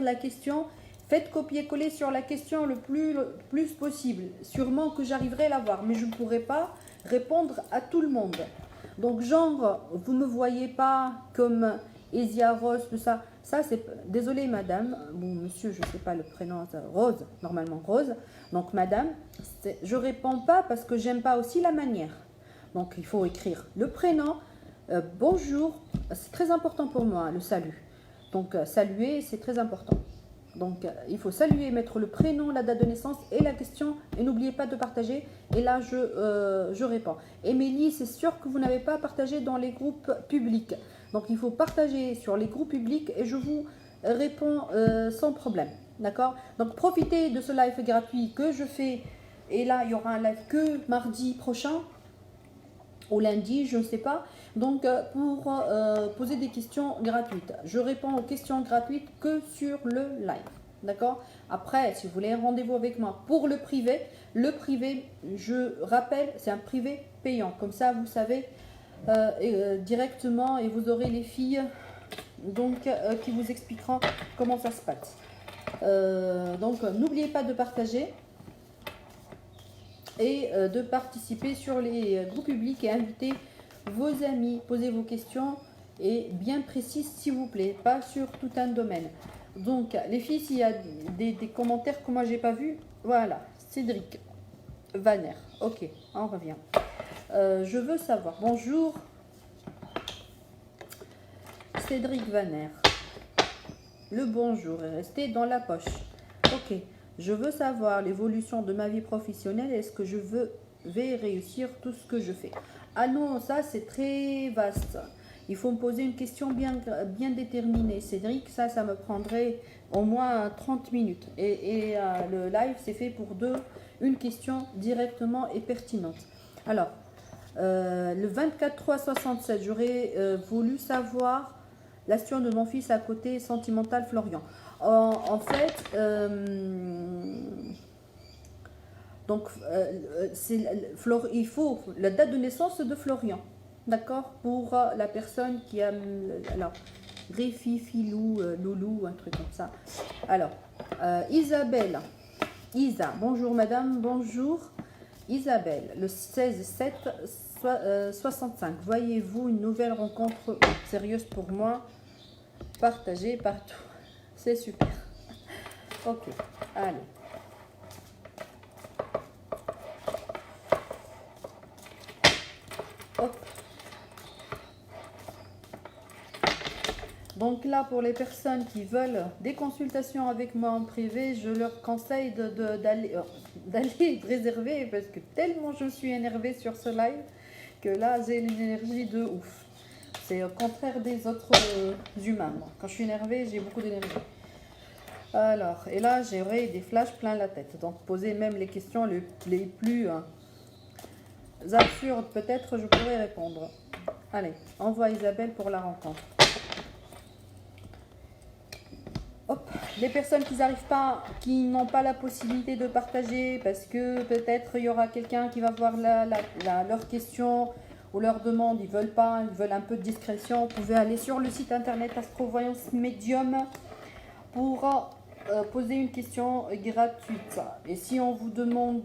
la question. Faites copier-coller sur la question le plus possible. Sûrement que j'arriverai à la voir, mais je ne pourrai pas répondre à tout le monde. Donc, genre, vous ne me voyez pas comme Esia Rose, tout ça. Ça, c'est... Désolée, madame. Bon, monsieur, je ne sais pas le prénom. Rose, normalement Rose. Donc, madame, je ne réponds pas parce que j'aime pas aussi la manière. Donc, il faut écrire le prénom. Bonjour. C'est très important pour moi, le salut. Donc, saluer, c'est très important. Donc, il faut saluer, mettre le prénom, la date de naissance et la question. Et n'oubliez pas de partager. Et là, je réponds. Émilie, c'est sûr que vous n'avez pas partagé dans les groupes publics. Donc, il faut partager sur les groupes publics et je vous réponds sans problème. D'accord? Donc, profitez de ce live gratuit que je fais. Et là, il y aura un live que mardi prochain. Au lundi, je ne sais pas. Donc, pour poser des questions gratuites. Je réponds aux questions gratuites que sur le live. D'accord? Après, si vous voulez un rendez-vous avec moi pour le privé, je rappelle, c'est un privé payant. Comme ça, vous savez directement et vous aurez les filles donc, qui vous expliqueront comment ça se passe. Donc, n'oubliez pas de partager et de participer sur les groupes publics et inviter vos amis, posez vos questions et bien précises s'il vous plaît, pas sur tout un domaine. Donc les filles, s'il y a des commentaires que moi j'ai pas vu, voilà, Cédric Vaner, ok, on revient. Je veux savoir, bonjour Cédric Vaner, le bonjour est resté dans la poche, ok. Je veux savoir l'évolution de ma vie professionnelle. Est-ce que je vais réussir tout ce que je fais? Ah non, ça c'est très vaste. Il faut me poser une question bien déterminée. Cédric, ça me prendrait au moins 30 minutes. Et le live, c'est fait pour une question directement et pertinente. Alors, le 24-3-67, j'aurais voulu savoir la situation de mon fils à côté sentimental Florian. En fait, donc, il faut la date de naissance de Florian, d'accord, pour la personne qui a, alors, Réfi, Filou, Loulou, un truc comme ça. Alors, Isabelle, Isa, bonjour madame, bonjour. Isabelle, le 16-7-65, voyez-vous une nouvelle rencontre sérieuse pour moi? Partagez partout. C'est super. Ok, allez. Hop. Donc là, pour les personnes qui veulent des consultations avec moi en privé, je leur conseille d'aller réserver parce que tellement je suis énervée sur ce live que là, j'ai une énergie de ouf. C'est au contraire des autres humains. Quand je suis énervée, j'ai beaucoup d'énergie. Alors, et là, j'aurai des flashs plein la tête. Donc, poser même les questions les plus absurdes, peut-être, je pourrais répondre. Allez, envoie Isabelle pour la rencontre. Hop, les personnes qui n'arrivent pas, qui n'ont pas la possibilité de partager, parce que peut-être il y aura quelqu'un qui va voir leur question ou leur demande, ils veulent pas, ils veulent un peu de discrétion, vous pouvez aller sur le site internet Astrovoyance Medium pour poser une question gratuite. Et si on vous demande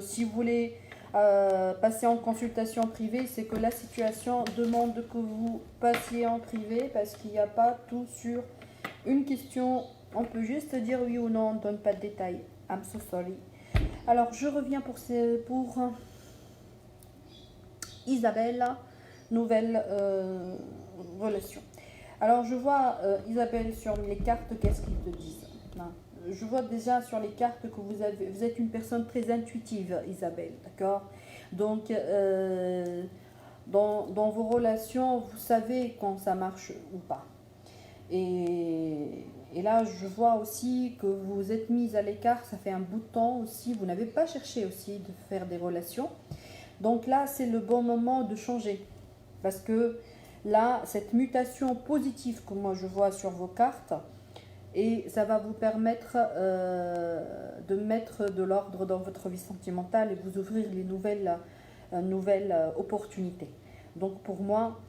si vous voulez passer en consultation privée, c'est que la situation demande que vous passiez en privé parce qu'il n'y a pas tout sur une question. On peut juste dire oui ou non, on ne donne pas de détails. I'm so sorry. Alors, je reviens pour Isabelle, nouvelle relation. Alors, je vois, Isabelle, sur les cartes, qu'est-ce qu'ils te disent? Je vois déjà sur les cartes que vous êtes une personne très intuitive, Isabelle, d'accord? Donc, dans vos relations, vous savez quand ça marche ou pas. Et là, je vois aussi que vous vous êtes mise à l'écart, ça fait un bout de temps aussi. Vous n'avez pas cherché aussi de faire des relations. Donc là, c'est le bon moment de changer. Parce que là, cette mutation positive que moi je vois sur vos cartes, et ça va vous permettre de mettre de l'ordre dans votre vie sentimentale et vous ouvrir les nouvelles opportunités. Donc pour moi,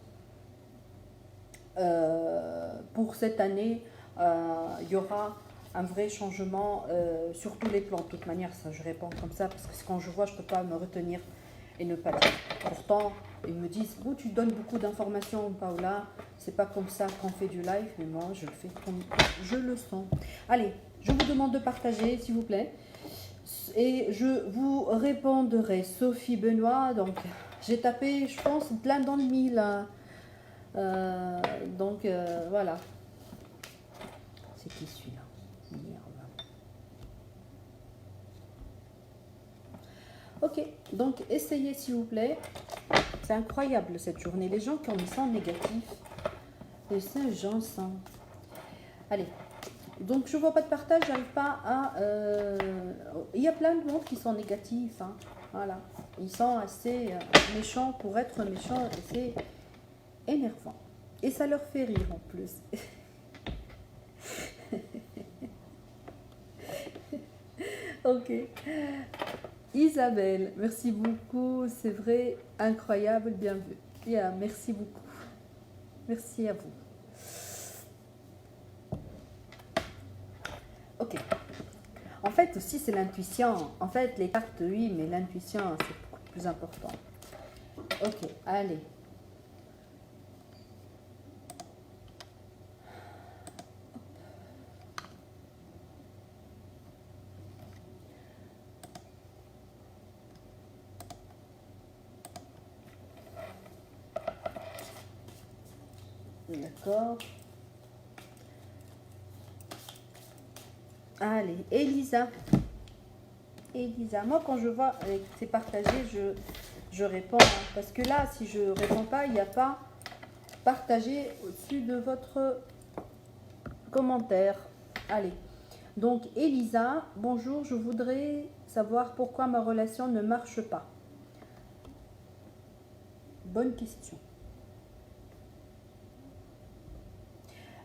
pour cette année, il y aura un vrai changement sur tous les plans. De toute manière, ça, je réponds comme ça parce que quand je vois, je ne peux pas me retenir et ne pas dire. Pourtant, ils me disent, oh, tu donnes beaucoup d'informations, Paola, c'est pas comme ça qu'on fait du live, mais moi, je le fais comme je le sens. Allez, je vous demande de partager, s'il vous plaît. Et je vous répondrai. Sophie Benoît, donc j'ai tapé, je pense, plein dans le mille. Hein. Voilà. C'est qui celui-là? Merde. Ok, donc essayez s'il vous plaît. C'est incroyable cette journée. Les gens qui ont mis ça en négatif. Et c'est gens sans. Allez. Donc je vois pas de partage, j'arrive pas à... Il y a plein de monde qui sont négatifs. Hein. Voilà. Ils sont assez méchants pour être méchants et c'est énervant. Et ça leur fait rire en plus. Ok. Isabelle, merci beaucoup. C'est vrai, incroyable, bien vu. Yeah, merci beaucoup. Merci à vous. Ok. En fait, aussi, c'est l'intuition. En fait, les cartes, oui, mais l'intuition, c'est beaucoup plus important. Ok, allez. D'accord. Allez, Elisa. Elisa, moi quand je vois que c'est partagé, je réponds. Hein, parce que là, si je réponds pas, il n'y a pas partagé au-dessus de votre commentaire. Allez. Donc, Elisa, bonjour, je voudrais savoir pourquoi ma relation ne marche pas. Bonne question.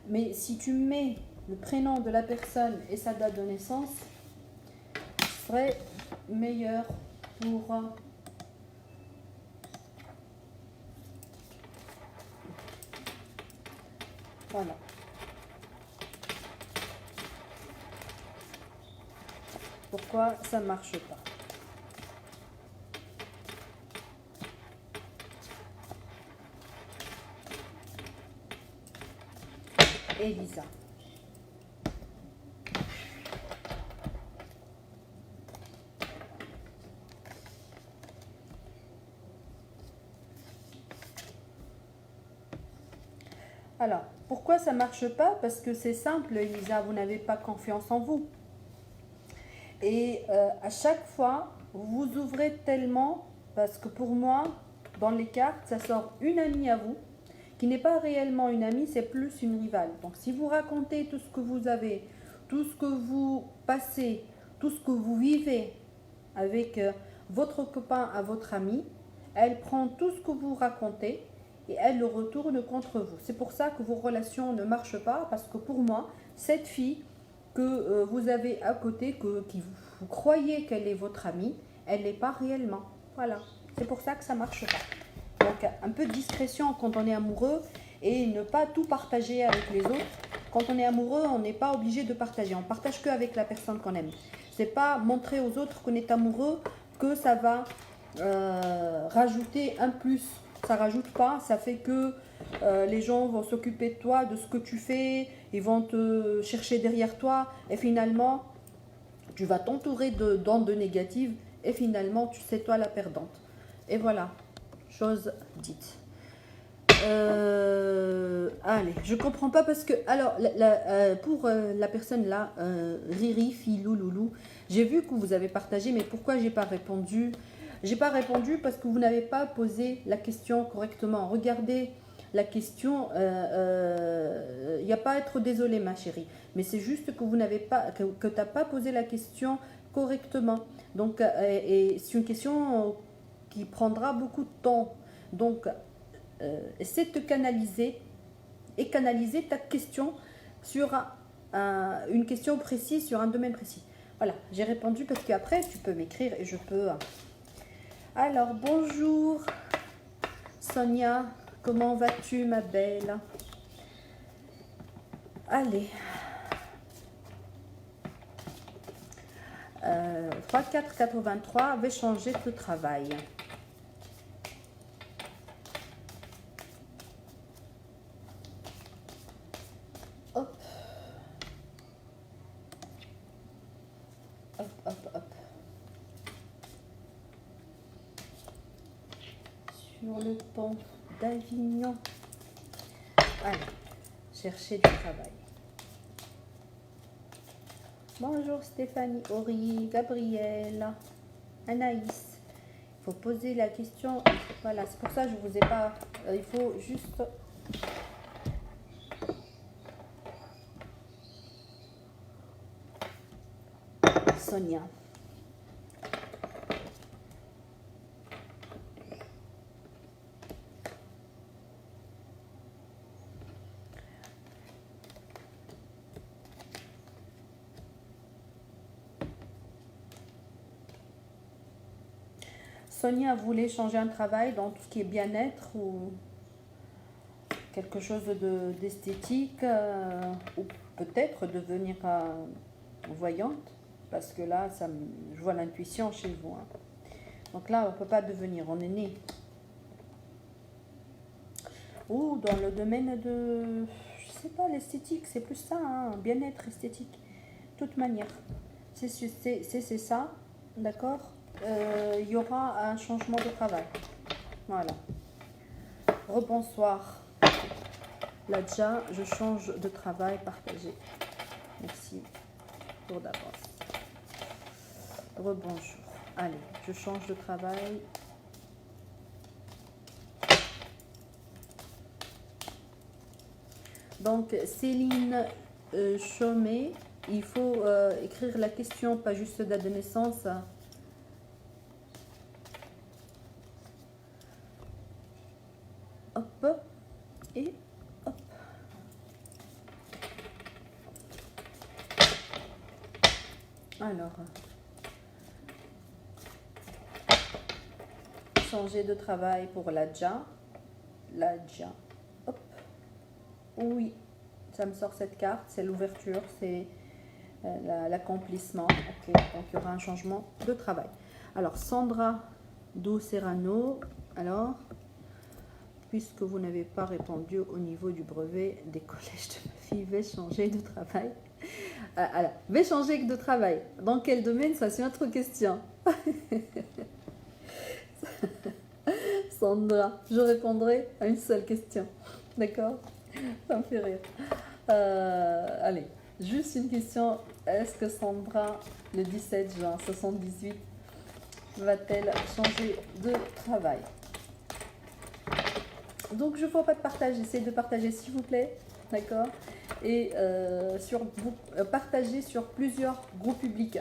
Mais si tu mets le prénom de la personne et sa date de naissance, ce serait meilleur pour... Voilà. Pourquoi ça ne marche pas? Elisa. Alors, pourquoi ça ne marche pas? Parce que c'est simple, Elisa, vous n'avez pas confiance en vous. Et à chaque fois, vous ouvrez tellement, parce que pour moi, dans les cartes, ça sort une amie à vous, qui n'est pas réellement une amie, c'est plus une rivale. Donc si vous racontez tout ce que vous avez, tout ce que vous passez, tout ce que vous vivez avec votre copain à votre amie, elle prend tout ce que vous racontez et elle le retourne contre vous. C'est pour ça que vos relations ne marchent pas, parce que pour moi, cette fille que vous avez à côté, vous croyez qu'elle est votre amie, elle n'est pas réellement. Voilà, c'est pour ça que ça ne marche pas. Donc un peu de discrétion quand on est amoureux et ne pas tout partager avec les autres. Quand on est amoureux, on n'est pas obligé de partager. On partage que avec la personne qu'on aime. C'est pas montrer aux autres qu'on est amoureux que ça va rajouter un plus. Ça rajoute pas, ça fait que les gens vont s'occuper de toi, de ce que tu fais, ils vont te chercher derrière toi et finalement tu vas t'entourer d'ondes négatives et finalement c'est toi la perdante. Et voilà, chose dite. Allez, je comprends pas parce que alors pour la personne là, Riri, Filou, Loulou, j'ai vu que vous avez partagé, mais pourquoi j'ai pas répondu? J'ai pas répondu parce que vous n'avez pas posé la question correctement. Regardez la question, il n'y a pas à être désolé ma chérie, mais c'est juste que vous n'avez pas, que tu n'as pas posé la question correctement. Donc, et c'est une question qui prendra beaucoup de temps. Donc, essaie de te canaliser et canaliser ta question sur une question précise, sur un domaine précis. Voilà, j'ai répondu parce qu'après, tu peux m'écrire et je peux... Alors, bonjour Sonia, comment vas-tu ma belle? Allez. 3483 avait changé de travail. Hop, hop, hop. Sur le pont d'Avignon. Allez, chercher du travail. Bonjour Stéphanie, Ori, Gabrielle, Anaïs. Il faut poser la question. Voilà, c'est pour ça que je vous ai pas. Il faut juste. Sonia. Sonia voulait changer un travail dans tout ce qui est bien-être ou quelque chose d'esthétique ou peut-être devenir voyante parce que là, je vois l'intuition chez vous. Hein. Donc là, on ne peut pas devenir, on est né. Ou dans le domaine de, je sais pas, l'esthétique, c'est plus ça, hein, bien-être esthétique. De toute manière, c'est ça, d'accord. Il y aura un changement de travail. Voilà. Rebonsoir. Là déjà, je change de travail partagé. Merci pour d'avance. Rebonjour. Allez, je change de travail. Donc, Céline Chaumet, il faut écrire la question, pas juste date de naissance. Hop, et hop. Alors, changer de travail pour Ladja. Ladja, hop. Oui, ça me sort cette carte, c'est l'ouverture, c'est l'accomplissement. Ok, donc il y aura un changement de travail. Alors, Sandra Do Serrano, alors, puisque vous n'avez pas répondu au niveau du brevet des collèges de ma fille, vais changer de travail. Alors, vais changer de travail. Dans quel domaine? Ça, c'est une autre question. Sandra, je répondrai à une seule question. D'accord? Ça me fait rire. Allez, juste une question. Est-ce que Sandra, le 17 juin 78, va-t-elle changer de travail? Donc, je ne vois pas de partage. Essayez de partager, s'il vous plaît. D'accord? Et partager sur plusieurs groupes publics.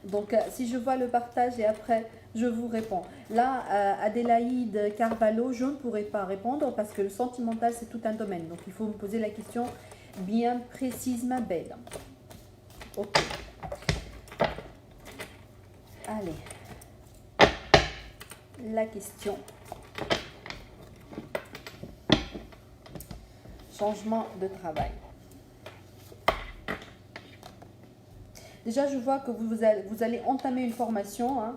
Donc, si je vois le partage et après, je vous réponds. Là, Adélaïde Carvalho, je ne pourrai pas répondre parce que le sentimental, c'est tout un domaine. Donc, il faut me poser la question bien précise, ma belle. Ok. Allez. La question. Changement de travail. Déjà, je vois que vous allez entamer une formation. Hein,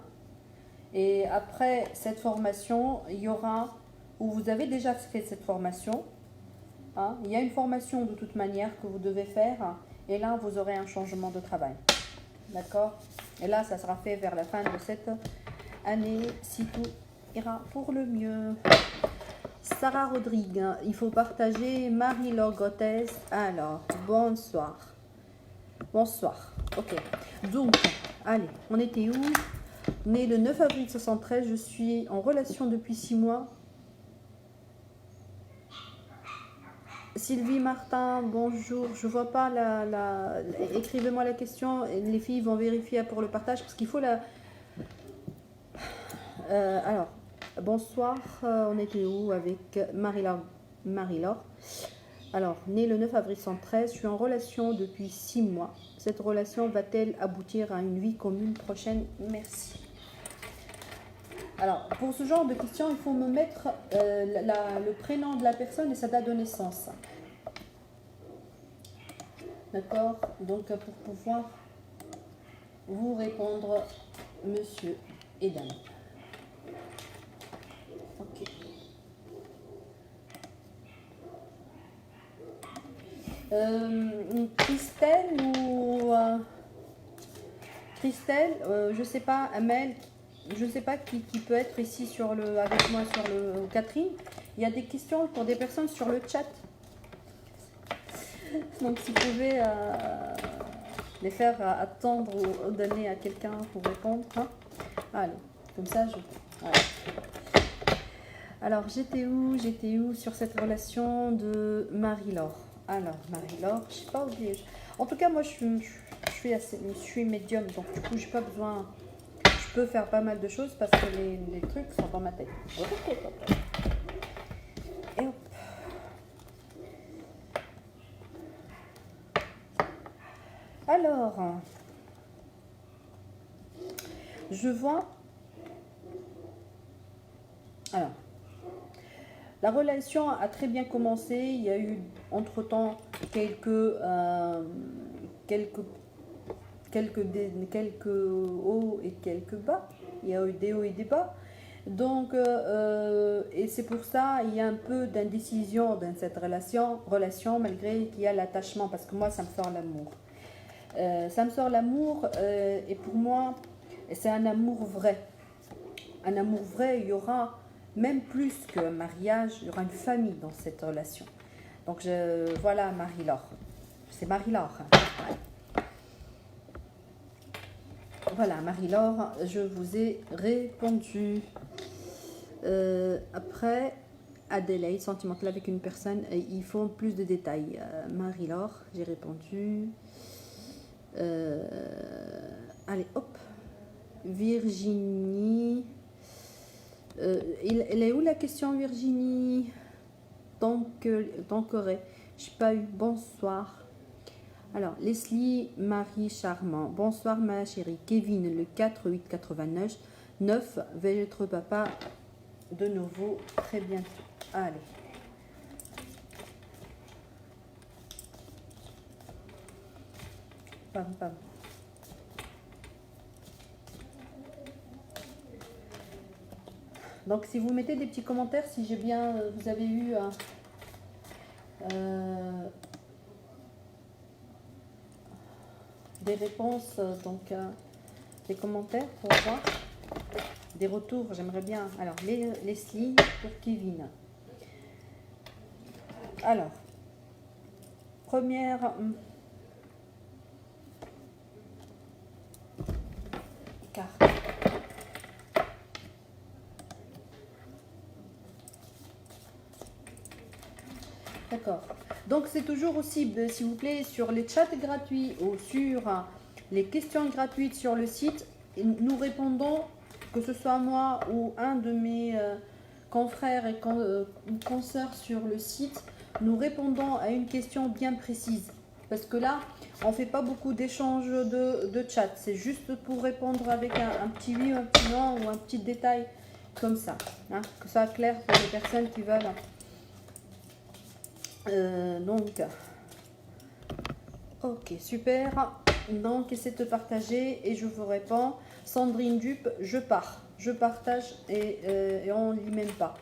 et après cette formation, il y aura, ou vous avez déjà fait cette formation, hein, il y a une formation de toute manière que vous devez faire. Et là, vous aurez un changement de travail. D'accord? Et là, ça sera fait vers la fin de cette année, si tout ira pour le mieux. Sarah Rodrigue, il faut partager. Marie-Laure Gothès. Alors, bonsoir. Bonsoir. Ok. Donc, allez, on était où? Né le 9 avril 1973, je suis en relation depuis 6 mois. Sylvie Martin, bonjour. Je vois pas écrivez-moi la question. Les filles vont vérifier pour le partage parce qu'il faut la. Alors, bonsoir. On était où avec Marie-Laure. Alors, né le 9 avril 1913, je suis en relation depuis 6 mois. Cette relation va-t-elle aboutir à une vie commune prochaine? Merci. Alors, pour ce genre de questions, il faut me mettre le prénom de la personne et sa date de naissance. D'accord? Donc, pour pouvoir vous répondre, monsieur et dame. Ok. Christelle ou Christelle, je sais pas, Amel, je sais pas qui peut être ici sur avec moi sur le Catherine. Il y a des questions pour des personnes sur le chat. Donc si vous pouvez les faire attendre ou donner à quelqu'un pour répondre. Hein. Allez, comme ça je... Voilà. Alors j'étais où sur cette relation de Marie-Laure. Alors Marie-Laure, je sais pas oublié. En tout cas moi je suis médium, donc du coup j'ai pas besoin... Je peux faire pas mal de choses parce que les trucs sont dans ma tête. Et hop. Alors, je vois... Alors, la relation a très bien commencé. Il y a eu entre-temps quelques hauts et quelques bas. Il y a eu des hauts et des bas. Donc, et c'est pour ça il y a un peu d'indécision dans cette relation malgré qu'il y a l'attachement. Parce que moi, ça me sort l'amour. Ça me sort l'amour et pour moi, c'est un amour vrai. Un amour vrai, il y aura même plus qu'un mariage, il y aura une famille dans cette relation. Donc voilà Marie-Laure. C'est Marie-Laure. Hein. Voilà Marie-Laure, je vous ai répondu. Après, Adélaïde, sentimentale avec une personne, il faut plus de détails. Marie-Laure, j'ai répondu. Allez, hop. Virginie. Elle est où la question, Virginie? Tanqueray. Je n'ai pas eu. Bonsoir. Alors, Leslie, Marie Charmant. Bonsoir, ma chérie. Kevin, le 4-8-89. 9. Vais être papa de nouveau très bientôt. Allez. Pam, pam. Donc, si vous mettez des petits commentaires, si j'ai bien, vous avez eu des réponses, donc des commentaires pour voir des retours, j'aimerais bien. Alors, Leslie pour Kevin. Alors, première carte. D'accord. Donc, c'est toujours aussi, s'il vous plaît, sur les chats gratuits ou sur les questions gratuites sur le site, nous répondons, que ce soit moi ou un de mes confrères et consoeurs sur le site, nous répondons à une question bien précise. Parce que là, on ne fait pas beaucoup d'échanges de chat. C'est juste pour répondre avec un petit oui, un petit non ou un petit détail comme ça. Hein, que ça soit clair pour les personnes qui veulent... donc, ok, super. Donc, essayez de partager et je vous réponds. Sandrine Dupe, je pars. Je partage et on ne lit même pas.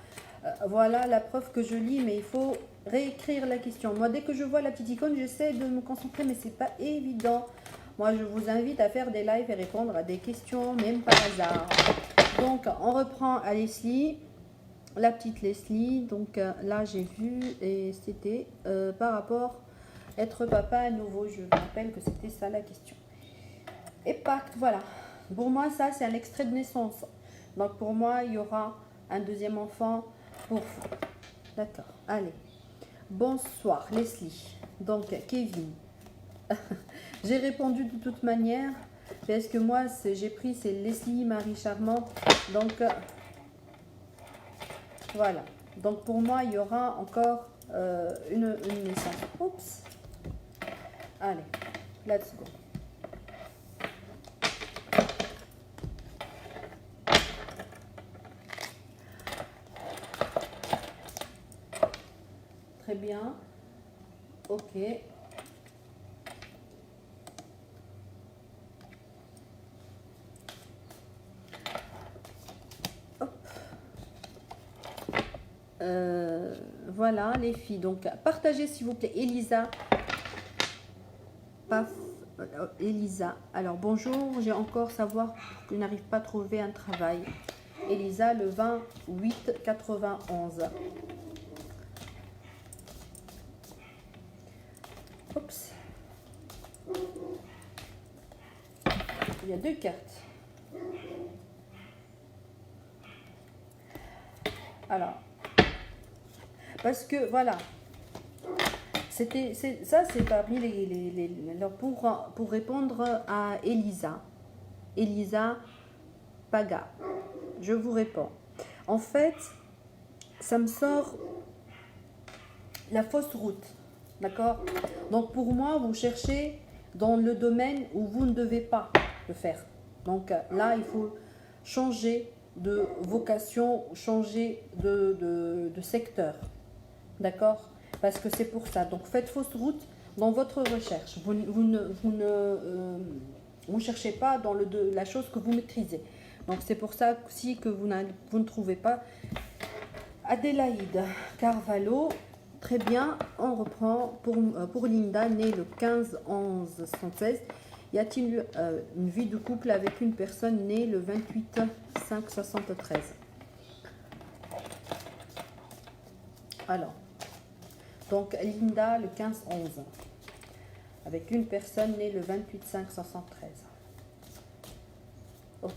Voilà la preuve que je lis, mais il faut réécrire la question. Moi, dès que je vois la petite icône, j'essaie de me concentrer, mais c'est pas évident. Moi, je vous invite à faire des lives et répondre à des questions, même par hasard. Donc, on reprend à Leslie. La petite Leslie, donc là j'ai vu et c'était par rapport à être papa à nouveau. Je me rappelle que c'était ça la question. Et pacte, voilà. Pour moi, ça c'est un extrait de naissance. Donc pour moi, il y aura un deuxième enfant pour vous. D'accord, allez. Bonsoir Leslie. Donc Kevin. J'ai répondu de toute manière. Parce que moi, j'ai pris, c'est Leslie Marie Charmant. Donc... voilà. Donc pour moi, il y aura encore une naissance. Oups. Allez, let's go. Très bien. Ok. Voilà les filles, donc partagez s'il vous plaît. Elisa, paf, Elisa. Alors, bonjour, j'ai encore savoir que je n'arrive pas à trouver un travail. Elisa, le 28-91. Oups. Il y a deux cartes. Alors, parce que, voilà. Ça, c'est parmi alors pour répondre à Elisa. Elisa Paga. Je vous réponds. En fait, ça me sort la fausse route. D'accord? Donc, pour moi, vous cherchez dans le domaine où vous ne devez pas le faire. Donc, là, il faut changer de vocation, changer de secteur. D'accord? Parce que c'est pour ça. Donc, faites fausse route dans votre recherche. Vous ne cherchez pas dans la chose que vous maîtrisez. Donc, c'est pour ça aussi que vous ne trouvez pas. Adélaïde Carvalho. Très bien. On reprend pour Linda, née le 15-11-76. Y a-t-il une vie de couple avec une personne née le 28-5-73? Alors. Donc, Linda, le 15-11, avec une personne née le 28-5-73. Ok.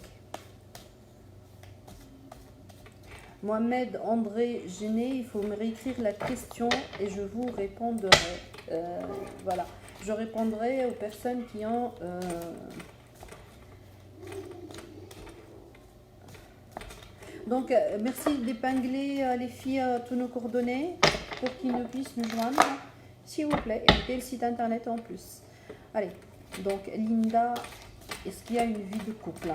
Mohamed André Géné, il faut me réécrire la question et je vous répondrai. Voilà. Je répondrai aux personnes qui ont... Donc, merci d'épingler les filles tous nos coordonnées pour qu'ils ne puissent nous joindre, s'il vous plaît, et mettez le site internet en plus. Allez, donc Linda, est-ce qu'il y a une vie de couple?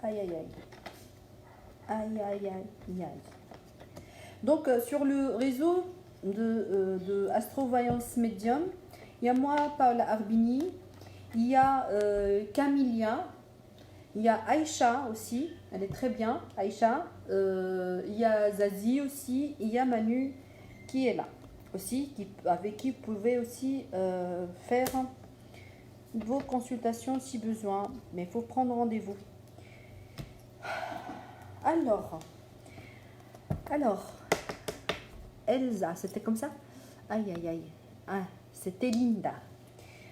Aïe, aïe, aïe. Aïe, aïe, aïe, aïe. Donc, sur le réseau de Astrovoyance Medium, il y a moi, Paola Arbini, il y a Camilia, il y a Aïcha aussi, elle est très bien, Aïcha, il y a Zazie aussi, il y a Manu qui est là aussi, avec qui vous pouvez aussi faire vos consultations si besoin, mais il faut prendre rendez-vous. Alors, Elsa, c'était comme ça? Aïe, aïe, aïe. Ah, c'était Linda.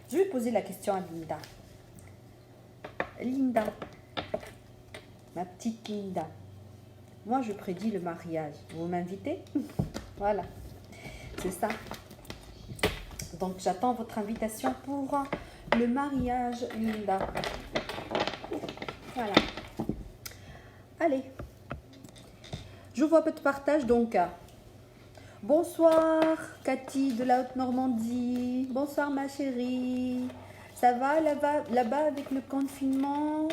Je vais poser la question à Linda. Linda, ma petite Linda. Moi, je prédis le mariage. Vous m'invitez? Voilà, c'est ça. Donc, j'attends votre invitation pour le mariage, Linda. Voilà. Allez. Je vois peu de partage, donc... Bonsoir Cathy de la Haute-Normandie. Bonsoir ma chérie. Ça va là-bas avec le confinement?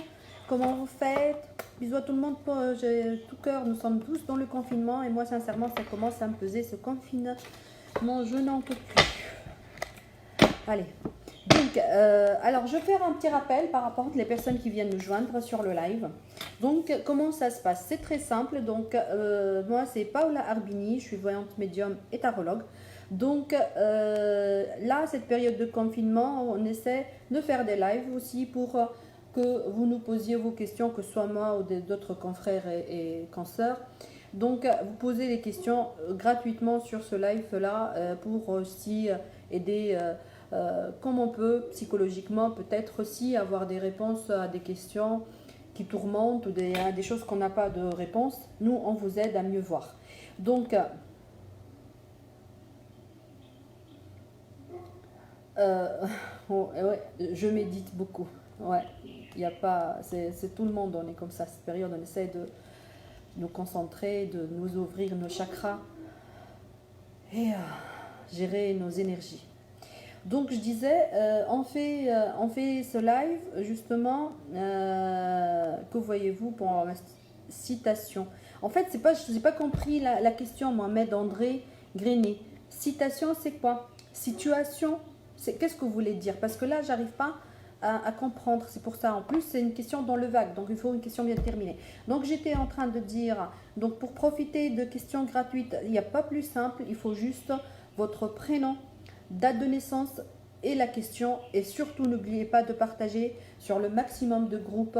Comment vous faites? Bisous à tout le monde. J'ai tout cœur, nous sommes tous dans le confinement. Et moi sincèrement ça commence à me peser ce confinement. Je n'en peux plus. Allez. Donc, alors je vais faire un petit rappel par rapport aux personnes qui viennent nous joindre sur le live. Donc, comment ça se passe? C'est très simple. Donc, moi, c'est Paola Arbini. Je suis voyante médium et tarologue. Donc, là, cette période de confinement, on essaie de faire des lives aussi pour que vous nous posiez vos questions, que ce soit moi ou d'autres confrères et consoeurs. Donc, vous posez les questions gratuitement sur ce live-là pour aussi aider... comme on peut psychologiquement peut-être aussi avoir des réponses à des questions qui tourmentent ou des choses qu'on n'a pas de réponse. Nous, on vous aide à mieux voir. Donc, ouais, je médite beaucoup. Ouais, il y a pas, c'est tout le monde, on est comme ça. Cette période, on essaie de nous concentrer, de nous ouvrir nos chakras et gérer nos énergies. Donc je disais, on fait ce live justement, que voyez-vous pour la citation? En fait, je n'ai pas compris la question, Mohamed André Grenet. Citation, c'est quoi? Situation, qu'est-ce que vous voulez dire? Parce que là, j'arrive pas à comprendre. C'est pour ça. En plus, c'est une question dans le vague. Donc, il faut une question bien terminée. Donc, j'étais en train de dire, donc pour profiter de questions gratuites, il n'y a pas plus simple. Il faut juste votre prénom, date de naissance et la question. Et surtout, n'oubliez pas de partager sur le maximum de groupes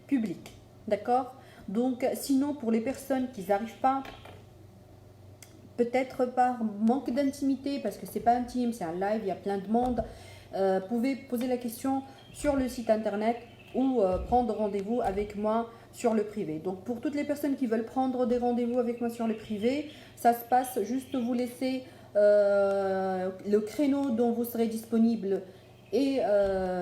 publics. D'accord? Donc, sinon, pour les personnes qui n'arrivent pas, peut-être par manque d'intimité, parce que c'est pas intime, c'est un live, il y a plein de monde, pouvez poser la question sur le site internet ou prendre rendez-vous avec moi sur le privé. Donc pour toutes les personnes qui veulent prendre des rendez-vous avec moi sur le privé, ça se passe juste vous laissez le créneau dont vous serez disponible et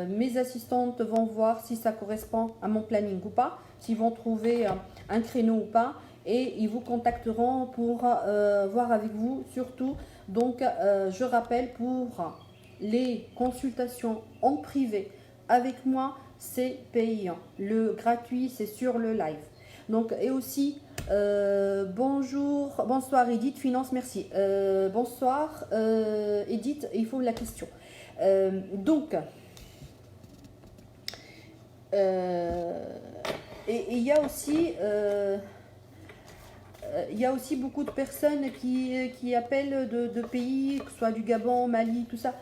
mes assistantes vont voir si ça correspond à mon planning ou pas, s'ils vont trouver un créneau ou pas. Et ils vous contacteront pour voir avec vous surtout. Donc, je rappelle, pour les consultations en privé avec moi, c'est payant. Le gratuit, c'est sur le live. Donc, et aussi, bonsoir Edith, Finance, merci. Bonsoir Edith, il faut la question. Donc, et il y a aussi... il y a aussi beaucoup de personnes qui appellent de pays, que ce soit du Gabon, Mali, tout ça.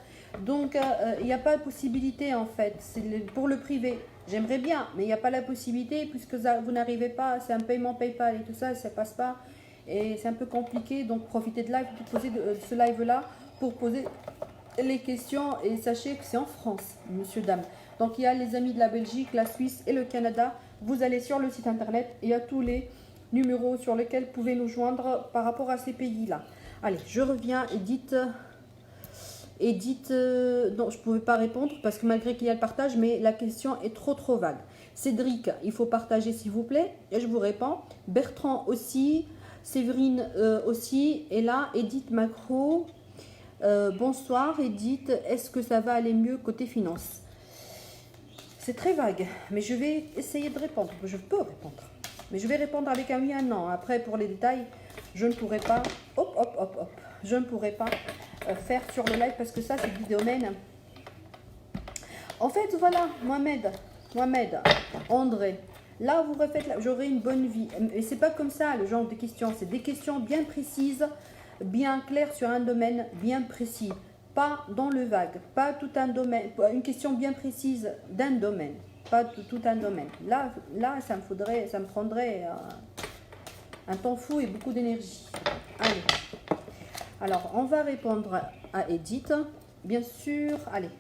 Donc, il n'y a pas de possibilité en fait. C'est pour le privé. J'aimerais bien, mais il n'y a pas la possibilité puisque vous n'arrivez pas. C'est un paiement PayPal et tout ça, ça passe pas. Et c'est un peu compliqué. Donc, profitez de live, de ce live-là pour poser les questions. Et sachez que c'est en France, monsieur, dame. Donc, il y a les amis de la Belgique, la Suisse et le Canada. Vous allez sur le site internet et il y a tous les numéros sur lesquels vous pouvez nous joindre par rapport à ces pays-là. Allez, je reviens. Edith, non, je ne pouvais pas répondre parce que malgré qu'il y a le partage, mais la question est trop vague. Cédric, il faut partager s'il vous plaît. Et je vous réponds. Bertrand aussi. Séverine aussi. Et là, Edith Macro. Bonsoir Edith. Est-ce que ça va aller mieux côté finance? C'est très vague, mais je vais essayer de répondre. Je peux répondre. Mais je vais répondre avec un oui, un non. Après, pour les détails, je ne pourrai pas... Je ne pourrai pas faire sur le live parce que ça, c'est du domaine. En fait, voilà, Mohamed, André. Là, vous refaites... J'aurai une bonne vie. Et c'est pas comme ça, le genre de questions. C'est des questions bien précises, bien claires sur un domaine bien précis. Pas dans le vague. Pas tout un domaine. Une question bien précise d'un domaine. Pas tout un domaine. Là, ça me prendrait un temps fou et beaucoup d'énergie. Allez. Alors, on va répondre à Edith. Bien sûr. Allez.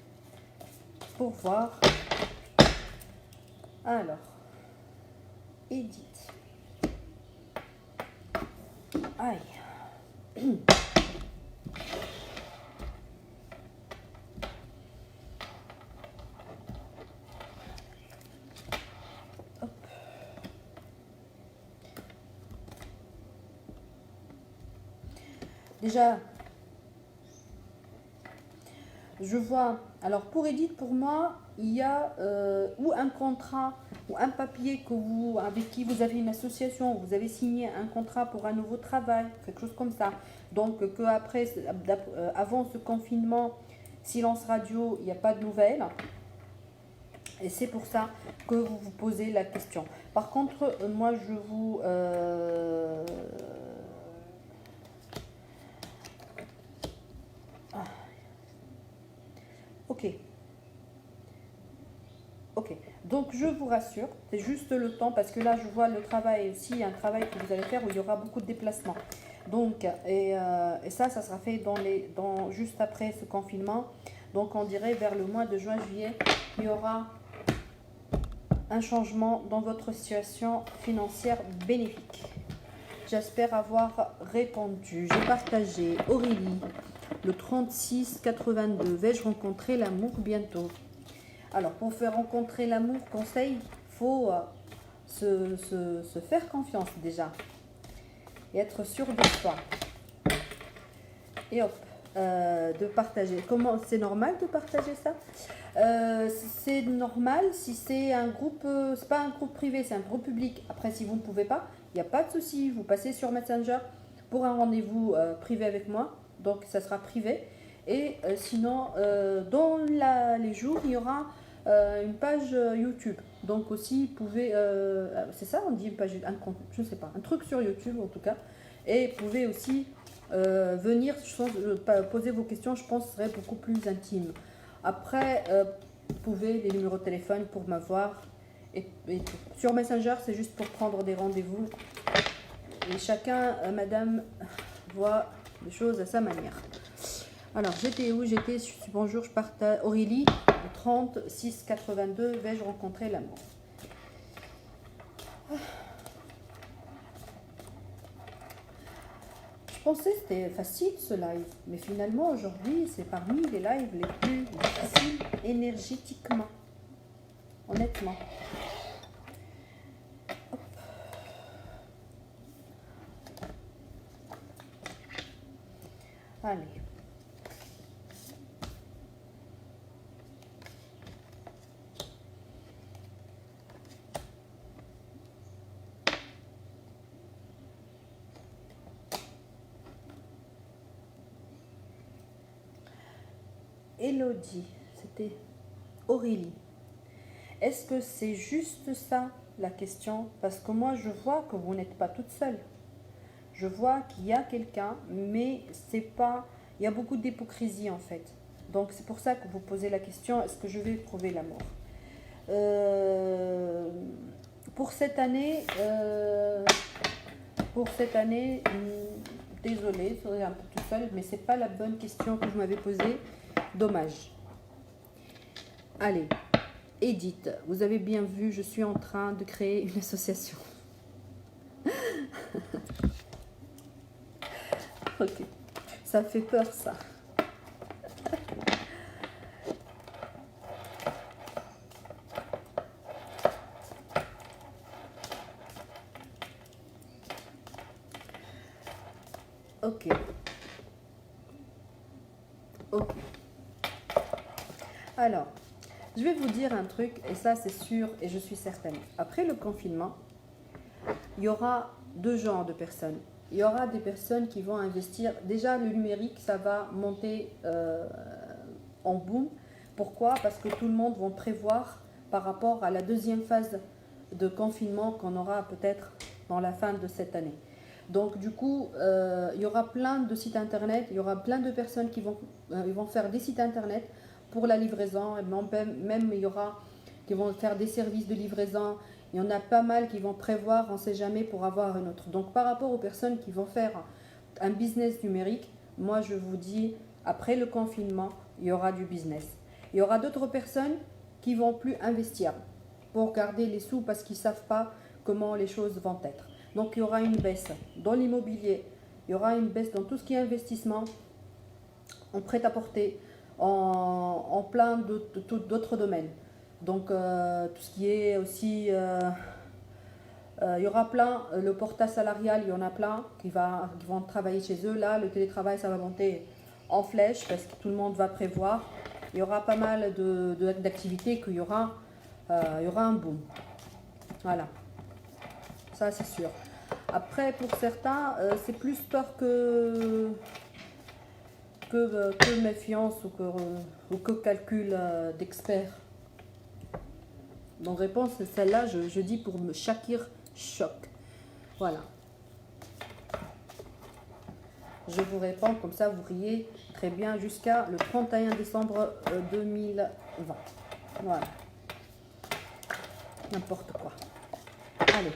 Pour voir. Alors. Edith. Aïe. Déjà, je vois, alors pour Edith, pour moi, il y a ou un contrat ou un papier avec qui vous avez une association, vous avez signé un contrat pour un nouveau travail, quelque chose comme ça. Donc, avant ce confinement, silence radio, il n'y a pas de nouvelles. Et c'est pour ça que vous vous posez la question. Par contre, moi, je vous... Ok, donc je vous rassure, c'est juste le temps parce que là je vois le travail aussi, un travail que vous allez faire où il y aura beaucoup de déplacements. Donc, et ça sera fait juste après ce confinement. Donc on dirait vers le mois de juin-juillet, il y aura un changement dans votre situation financière bénéfique. J'espère avoir répondu. J'ai partagé. Aurélie, le 3682. Vais-je rencontrer l'amour bientôt? Alors, pour faire rencontrer l'amour, conseil, il faut se faire confiance déjà. Et être sûr de soi. Et hop, de partager. Comment c'est normal de partager ça? C'est normal si c'est un groupe, c'est pas un groupe privé, c'est un groupe public. Après, si vous ne pouvez pas, il n'y a pas de souci. Vous passez sur Messenger pour un rendez-vous privé avec moi. Donc, ça sera privé. Et sinon, dans les jours, il y aura une page YouTube. Donc aussi, vous pouvez, c'est ça, on dit une page, un compte, je ne sais pas, un truc sur YouTube en tout cas. Et vous pouvez aussi venir, je pense, poser vos questions, je pense, serait beaucoup plus intime. Après, vous pouvez les numéros de téléphone pour m'avoir et tout. Sur Messenger, c'est juste pour prendre des rendez-vous. Et chacun, madame, voit les choses à sa manière. Alors, j'étais où? J'étais, bonjour, je partage. Aurélie, 36 82, vais-je rencontrer l'amour? Je pensais que c'était facile ce live, mais finalement aujourd'hui c'est parmi les lives les plus difficiles énergétiquement, honnêtement. Hop. Allez. Elodie, c'était Aurélie. Est-ce que c'est juste ça la question? Parce que moi je vois que vous n'êtes pas toute seule. Je vois qu'il y a quelqu'un, mais c'est pas. Il y a beaucoup d'hypocrisie en fait. Donc c'est pour ça que vous posez la question, est-ce que je vais trouver l'amour? Pour cette année, désolée, je serai un peu toute seule, mais c'est pas la bonne question que vous m'avez posée. Dommage. Allez, Edith, vous avez bien vu, je suis en train de créer une association. Ok, ça fait peur ça. Ok. Ok. Alors, je vais vous dire un truc, et ça c'est sûr, et je suis certaine. Après le confinement, il y aura deux genres de personnes. Il y aura des personnes qui vont investir. Déjà, le numérique, ça va monter en boom. Pourquoi? Parce que tout le monde va prévoir par rapport à la deuxième phase de confinement qu'on aura peut-être dans la fin de cette année. Donc du coup, il y aura plein de sites internet, il y aura plein de personnes qui vont faire des sites internet pour la livraison, et même il y aura qui vont faire des services de livraison. Il y en a pas mal qui vont prévoir, on ne sait jamais, pour avoir une autre. Donc par rapport aux personnes qui vont faire un business numérique, moi je vous dis, après le confinement, il y aura du business. Il y aura d'autres personnes qui vont plus investir pour garder les sous parce qu'ils ne savent pas comment les choses vont être. Donc il y aura une baisse dans l'immobilier, il y aura une baisse dans tout ce qui est investissement, en prêt-à-porter, en plein d'autres domaines. Donc tout ce qui est aussi, il y aura plein, le portage salarial, il y en a plein qui vont travailler chez eux. Là, le télétravail, ça va monter en flèche parce que tout le monde va prévoir. Il y aura pas mal d'activités qu'il y aura un boom. Voilà, ça c'est sûr. Après, pour certains, c'est plus peur que méfiance ou que calcul d'expert. Donc réponse, celle-là, je dis pour me Shakir choc. Voilà. Je vous réponds, comme ça vous riez très bien jusqu'à le 31 décembre 2020. Voilà. N'importe quoi. Allez.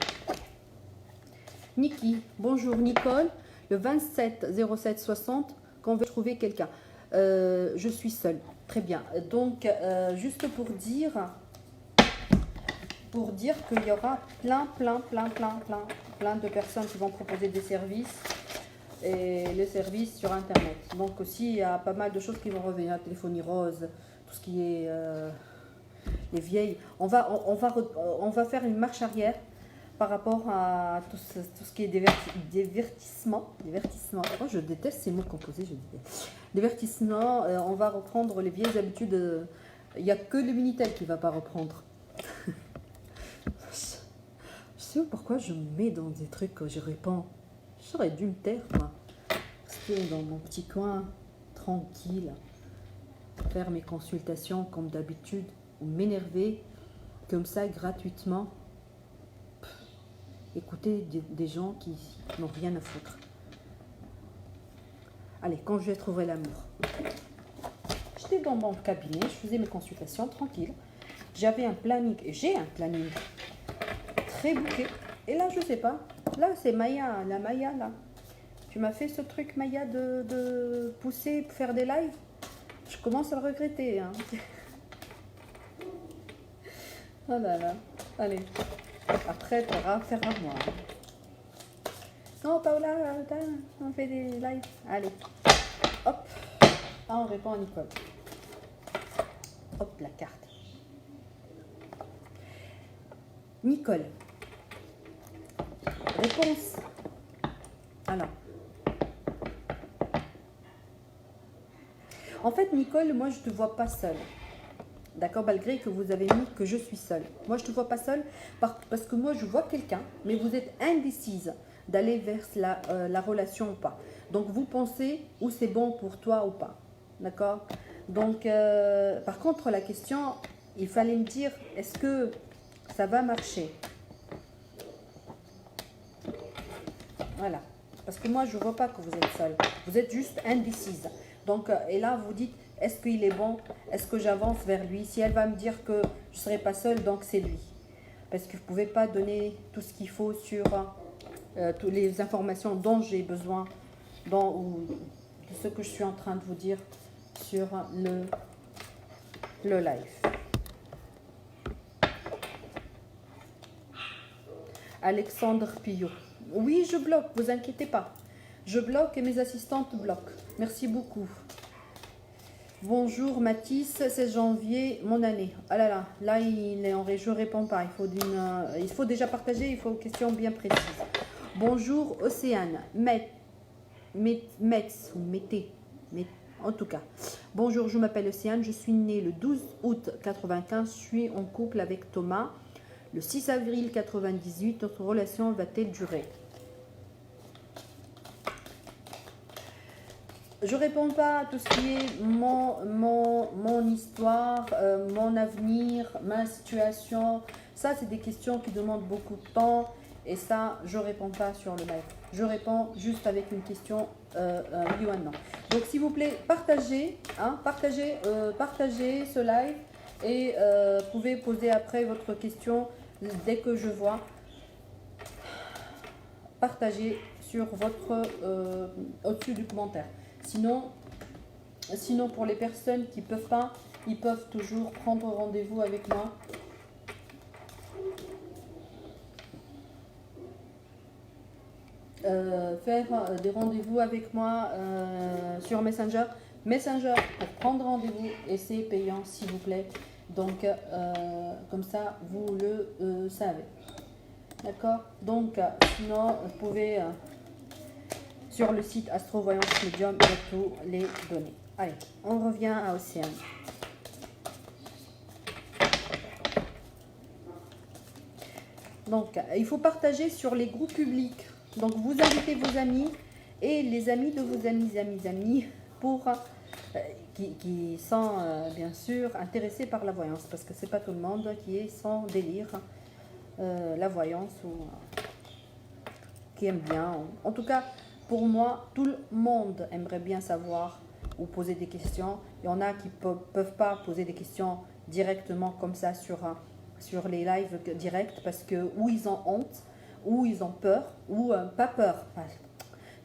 Niki, bonjour Nicole. Le 27 07 60, quand on veut trouver quelqu'un. Je suis seule. Très bien. Donc, juste pour dire qu'il y aura plein de personnes qui vont proposer des services et les services sur Internet. Donc aussi, il y a pas mal de choses qui vont revenir. La téléphonie rose, tout ce qui est les vieilles. On va faire une marche arrière par rapport à tout ce qui est divertissement. Oh, je déteste ces mots composés, je dis. Divertissement, on va reprendre les vieilles habitudes. Il n'y a que le Minitel qui ne va pas reprendre. Je sais pas pourquoi je me mets dans des trucs que je réponds. J'aurais dû me taire, moi. Rester dans mon petit coin, tranquille, faire mes consultations comme d'habitude, ou m'énerver comme ça gratuitement. Écouter des gens qui n'ont rien à foutre. Allez, quand je vais trouver l'amour. J'étais dans mon cabinet, je faisais mes consultations tranquille. J'avais un planning, et j'ai un planning très bouqué. Et là, je sais pas. Là, c'est Maya, la Maya, là. Tu m'as fait ce truc, Maya, de pousser pour faire des lives. Je commence à le regretter. Hein. Oh là là. Allez. Après, tu auras affaire à moi. Non, Paola, on fait des lives. Allez. Hop. Ah, on répond à Nicole. Hop, la carte. Nicole. Réponse. Alors. En fait, Nicole, moi, je ne te vois pas seule. D'accord, malgré que vous avez mis que je suis seule. Moi, je ne te vois pas seule parce que moi, je vois quelqu'un, mais vous êtes indécise d'aller vers la relation ou pas. Donc, vous pensez où c'est bon pour toi ou pas. D'accord. Donc, par contre, la question, il fallait me dire, est-ce que ça va marcher? Voilà. Parce que moi, je ne vois pas que vous êtes seule. Vous êtes juste indécise. Donc, et là, vous dites, est-ce qu'il est bon? Est-ce que j'avance vers lui? Si elle va me dire que je ne serai pas seule, donc c'est lui. Parce que vous ne pouvez pas donner tout ce qu'il faut sur toutes les informations dont j'ai besoin, ou de ce que je suis en train de vous dire sur le live. Alexandre Pillot. Oui, je bloque, vous inquiétez pas. Je bloque et mes assistantes bloquent. Merci beaucoup. Bonjour Mathis, 16 janvier, mon année. Ah là là, là il est en je réponds pas. Il faut déjà partager, il faut une question bien précise. Bonjour Océane, Metz ou Mété, en tout cas. Bonjour, je m'appelle Océane, je suis née le 12 août 95, je suis en couple avec Thomas. Le 6 avril 98, notre relation va-t-elle durer? Je ne réponds pas à tout ce qui est mon histoire, mon avenir, ma situation. Ça, c'est des questions qui demandent beaucoup de temps. Et ça, je ne réponds pas sur le live. Je réponds juste avec une question, oui ou un non. Donc, s'il vous plaît, partagez, hein, partagez ce live. Et vous pouvez poser après votre question dès que je vois. Partagez sur votre au-dessus du commentaire. Sinon, pour les personnes qui ne peuvent pas, ils peuvent toujours prendre rendez-vous avec moi. Faire des rendez-vous avec moi sur Messenger. Messenger pour prendre rendez-vous et c'est payant s'il vous plaît. Donc, comme ça, vous le savez. D'accord. Donc, sinon, vous pouvez... sur le site Astro Voyance Medium, il y a tous les données. Allez, on revient à Océane. Donc, il faut partager sur les groupes publics. Donc, vous invitez vos amis et les amis de vos amis, pour qui sont bien sûr intéressés par la voyance. Parce que c'est pas tout le monde qui est sans délire la voyance ou qui aime bien. En tout cas, pour moi, tout le monde aimerait bien savoir ou poser des questions. Il y en a qui ne peuvent pas poser des questions directement comme ça sur les lives directs parce que ou ils ont honte, ou ils ont peur, ou pas peur.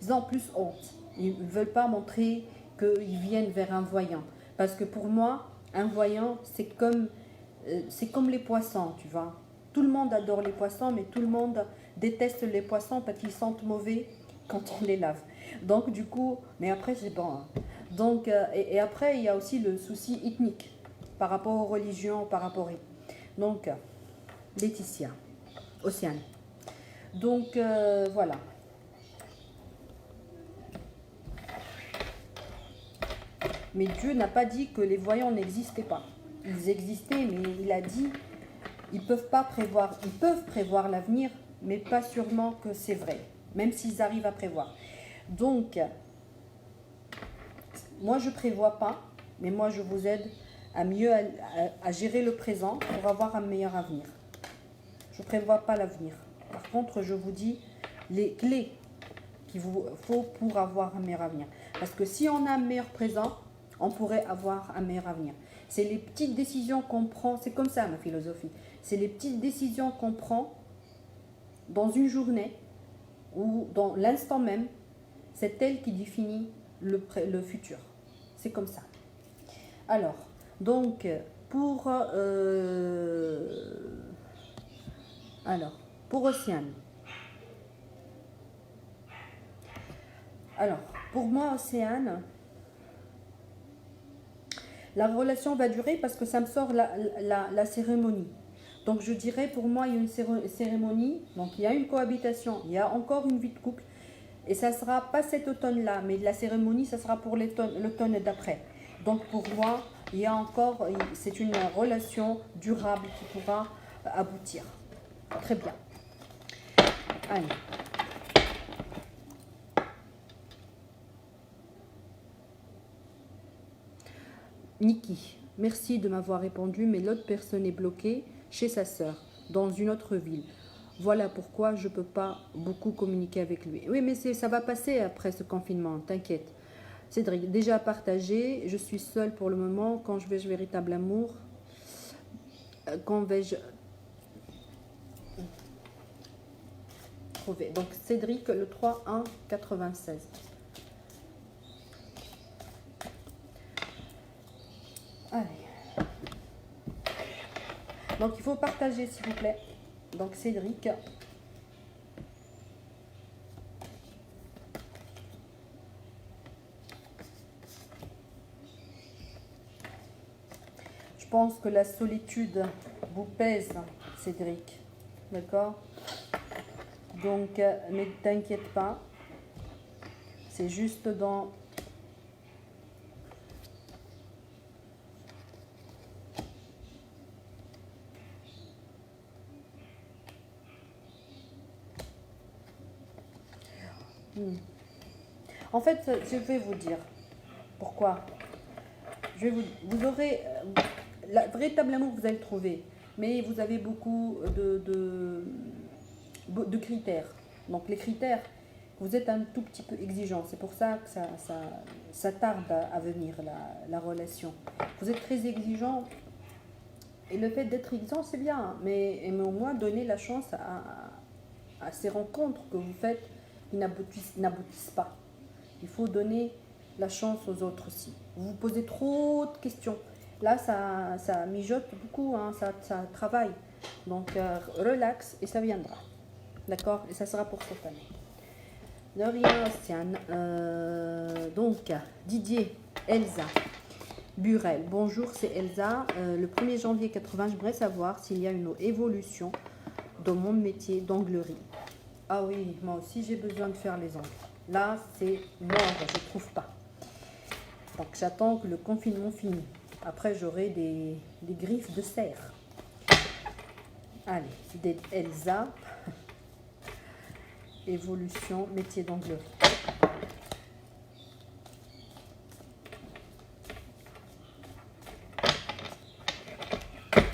Ils ont plus honte. Ils ne veulent pas montrer qu'ils viennent vers un voyant. Parce que pour moi, un voyant, c'est comme les poissons, tu vois. Tout le monde adore les poissons, mais tout le monde déteste les poissons parce qu'ils sentent mauvais quand on les lave. Donc du coup, mais après c'est bon. Hein. Donc, et après, il y a aussi le souci ethnique par rapport aux religions, par rapport... Donc, Laetitia, Océane. Donc, voilà. Mais Dieu n'a pas dit que les voyants n'existaient pas. Ils existaient, mais il a dit, ils peuvent prévoir l'avenir, mais pas sûrement que c'est vrai, même s'ils arrivent à prévoir. Donc, moi je prévois pas, mais moi je vous aide à mieux à gérer le présent pour avoir un meilleur avenir. Je ne prévois pas l'avenir. Par contre, je vous dis les clés qu'il vous faut pour avoir un meilleur avenir. Parce que si on a un meilleur présent, on pourrait avoir un meilleur avenir. C'est les petites décisions qu'on prend, c'est comme ça ma philosophie. C'est les petites décisions qu'on prend dans une journée ou dans l'instant même, c'est elle qui définit le futur. C'est comme ça. Alors, donc, pour Océane. Alors, pour moi, Océane, la relation va durer parce que ça me sort la cérémonie. Donc, je dirais, pour moi, il y a une cérémonie, donc il y a une cohabitation, il y a encore une vie de couple. Et ça ne sera pas cet automne-là, mais la cérémonie, ça sera pour l'automne d'après. Donc, pour moi, il y a encore, c'est une relation durable qui pourra aboutir. Très bien. Allez. Niki, merci de m'avoir répondu, mais l'autre personne est bloquée chez sa sœur, dans une autre ville. Voilà pourquoi je ne peux pas beaucoup communiquer avec lui. Oui, mais ça va passer après ce confinement, t'inquiète. Cédric, déjà partagé, je suis seule pour le moment. Quand je vais-je véritable amour? Quand vais-je trouver? Donc Cédric, le 3-1-96. Allez. Donc il faut partager s'il vous plaît. Donc Cédric. Je pense que la solitude vous pèse, Cédric. D'accord? Donc, ne t'inquiète pas. C'est juste dans... En fait, je vais vous dire pourquoi. Vous aurez... véritablement, vous allez le trouver. Mais vous avez beaucoup de critères. Donc, les critères, vous êtes un tout petit peu exigeant. C'est pour ça que ça tarde à venir, la relation. Vous êtes très exigeant. Et le fait d'être exigeant, c'est bien. Mais au moins, donner la chance à ces rencontres que vous faites qui n'aboutissent pas. Il faut donner la chance aux autres aussi. Vous vous posez trop de questions. Là, ça mijote beaucoup, hein, ça travaille. Donc, relax et ça viendra. D'accord? Et ça sera pour cette année. De rien, Océane. Donc, Didier, Elsa, Burel. Bonjour, c'est Elsa. Le 1er janvier 80, j'aimerais savoir s'il y a une évolution dans mon métier d'anglerie. Ah oui, moi aussi, j'ai besoin de faire les ongles. Là, c'est mort, je ne trouve pas. Donc, j'attends que le confinement finisse. Après, j'aurai des griffes de cerf. Allez, Elsa. Évolution, métier d'anglerie.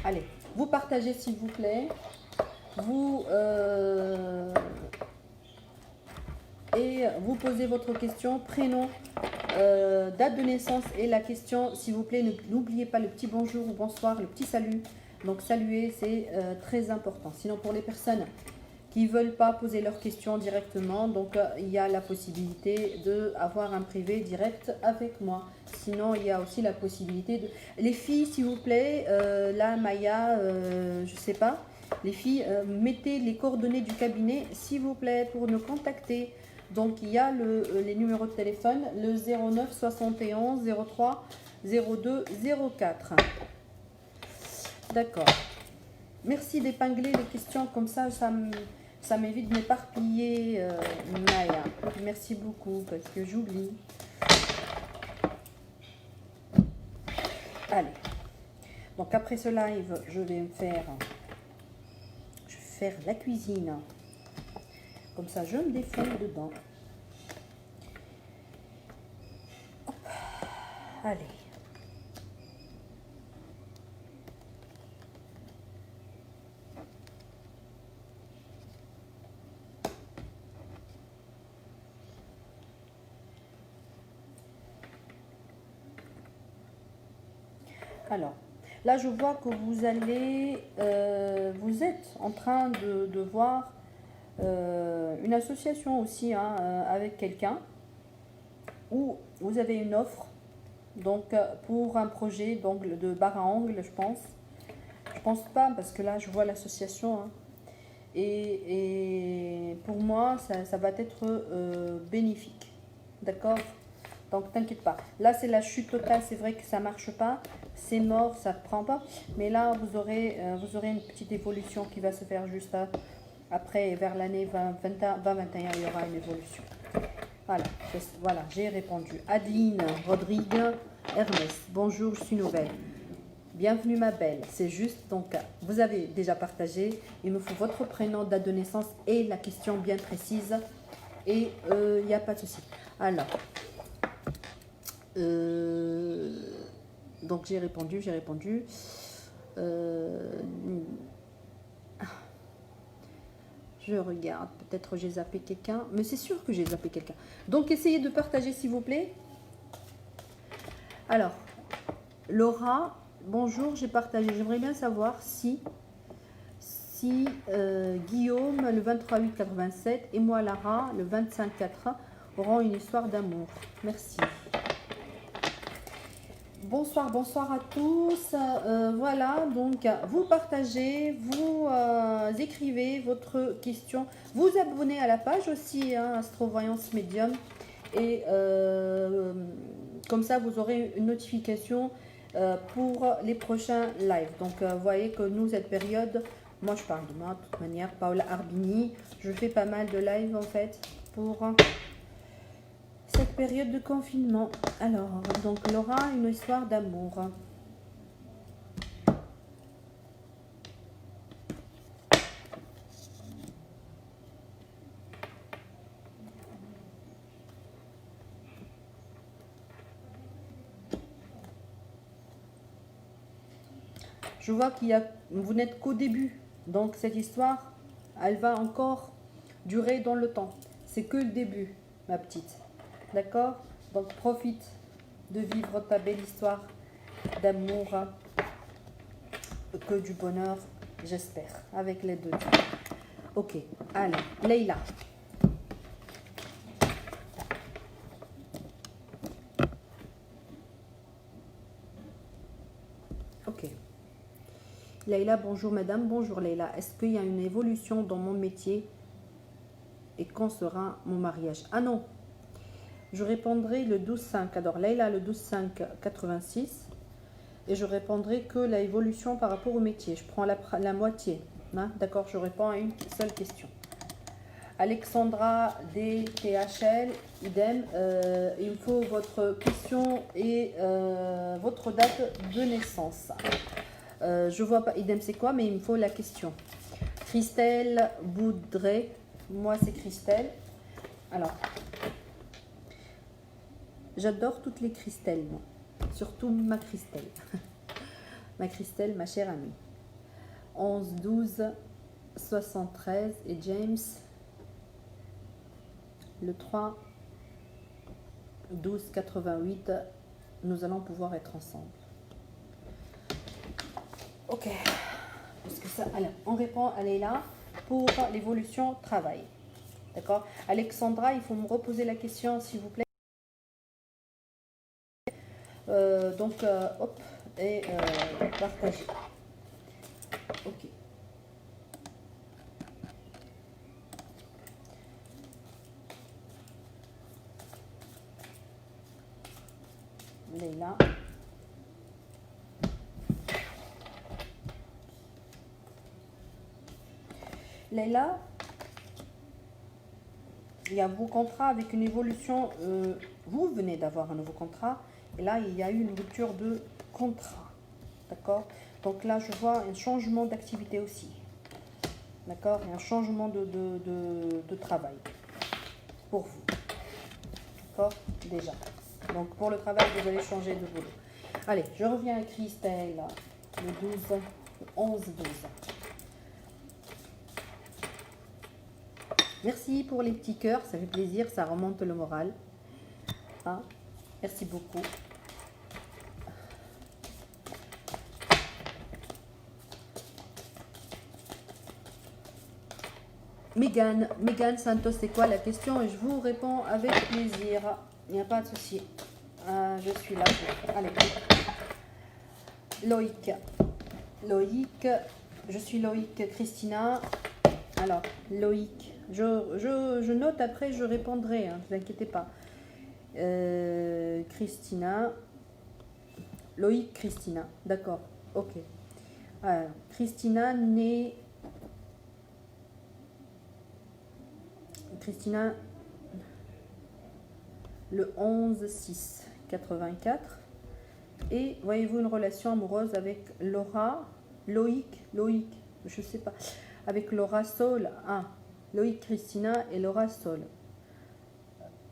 Allez, vous partagez s'il vous plaît. Vous posez votre question, prénom, date de naissance et la question, s'il vous plaît, n'oubliez pas le petit bonjour ou bonsoir, le petit salut. Donc saluer, c'est très important. Sinon, pour les personnes qui ne veulent pas poser leurs questions directement, donc il y a la possibilité d'avoir un privé direct avec moi. Sinon, il y a aussi la possibilité de... Les filles, s'il vous plaît, là, Maya, je ne sais pas, les filles, mettez les coordonnées du cabinet, s'il vous plaît, pour nous contacter. Donc, il y a les numéros de téléphone, le 09 71 03 02 04. D'accord. Merci d'épingler les questions, comme ça m'évite de m'éparpiller, Maya. Merci beaucoup, parce que j'oublie. Allez. Donc, après ce live, je vais faire la cuisine. Comme ça, je me défends dedans. Hop. Allez. Alors, là, je vois que vous allez, vous êtes en train de voir une association aussi hein, avec quelqu'un où vous avez une offre donc pour un projet d'angle de bar à angle, je pense. Je pense pas parce que là, je vois l'association hein, et pour moi, ça va être bénéfique, d'accord? Donc, t'inquiète pas. Là, c'est la chute totale. C'est vrai que ça marche pas. C'est mort, ça ne prend pas. Mais là, vous aurez une petite évolution qui va se faire juste après, vers l'année 2021, il y aura une évolution. Voilà, voilà, j'ai répondu. Adeline, Rodrigue, Ernest. Bonjour, je suis nouvelle. Bienvenue ma belle. C'est juste, donc, vous avez déjà partagé. Il me faut votre prénom, date de naissance et la question bien précise. Et il n'y a pas de souci. Alors... donc j'ai répondu. Je regarde, peut-être j'ai zappé quelqu'un, mais c'est sûr que j'ai zappé quelqu'un. Donc essayez de partager s'il vous plaît. Alors, Laura, bonjour, j'ai partagé. J'aimerais bien savoir si Guillaume, le 23/8/87, et moi, Lara, le 25/4, auront une histoire d'amour. Merci. Bonsoir à tous. Voilà, donc vous partagez, vous écrivez votre question, vous abonnez à la page aussi, hein, Astrovoyance Médium, et comme ça vous aurez une notification pour les prochains lives. Donc vous voyez que nous, cette période, moi je parle de moi de toute manière, Paola Arbini, je fais pas mal de lives en fait pour... cette période de confinement. Alors, donc Laura, une histoire d'amour. Je vois vous n'êtes qu'au début. Donc cette histoire, elle va encore durer dans le temps. C'est que le début, ma petite. D'accord? Donc profite de vivre ta belle histoire d'amour, que du bonheur, j'espère, avec les deux. Ok, allez, Leïla. Ok. Leïla, bonjour madame, bonjour Leïla. Est-ce qu'il y a une évolution dans mon métier et quand sera mon mariage? Ah non, je répondrai le 12/5. Alors Leïla, le 12/5/86. Et je répondrai que la évolution par rapport au métier. Je prends la moitié. Hein, d'accord, je réponds à une seule question. Alexandra DTHL, idem. Il me faut votre question et votre date de naissance. Je vois pas, idem c'est quoi, mais il me faut la question. Christelle Boudret, moi c'est Christelle. Alors, j'adore toutes les Christelles, moi. Surtout ma Christelle. Ma Christelle, ma chère amie. 11/12/73 et James le 3/12/88. Nous allons pouvoir être ensemble. Ok. Parce que ça, alors, on répond à Leïla pour l'évolution travail. D'accord. Alexandra, il faut me reposer la question s'il vous plaît. Donc, hop, et partager. Ok. Leïla. Leïla, il y a vos contrats avec une évolution. Vous venez d'avoir un nouveau contrat. Et là, il y a eu une rupture de contrat. D'accord? Donc là, je vois un changement d'activité aussi. D'accord? Et un changement de travail pour vous. D'accord? Déjà. Donc pour le travail, vous allez changer de boulot. Allez, je reviens à Christelle, le 12, le 11-12. Merci pour les petits cœurs, ça fait plaisir, ça remonte le moral. Hein? Merci beaucoup. Megan Santos, c'est quoi la question? Et je vous réponds avec plaisir. Il n'y a pas de souci. Je suis là. Allez. Loïc. Je suis Loïc Christina. Alors, Loïc. Je note après, je répondrai. Ne vous inquiétez pas. Christina. Loïc Christina. D'accord. Ok. Alors, Christina née. Christina, le 11-6-84. Et voyez-vous une relation amoureuse avec Loïc, je sais pas, avec Laura Sol. Loïc Christina et Laura Sol.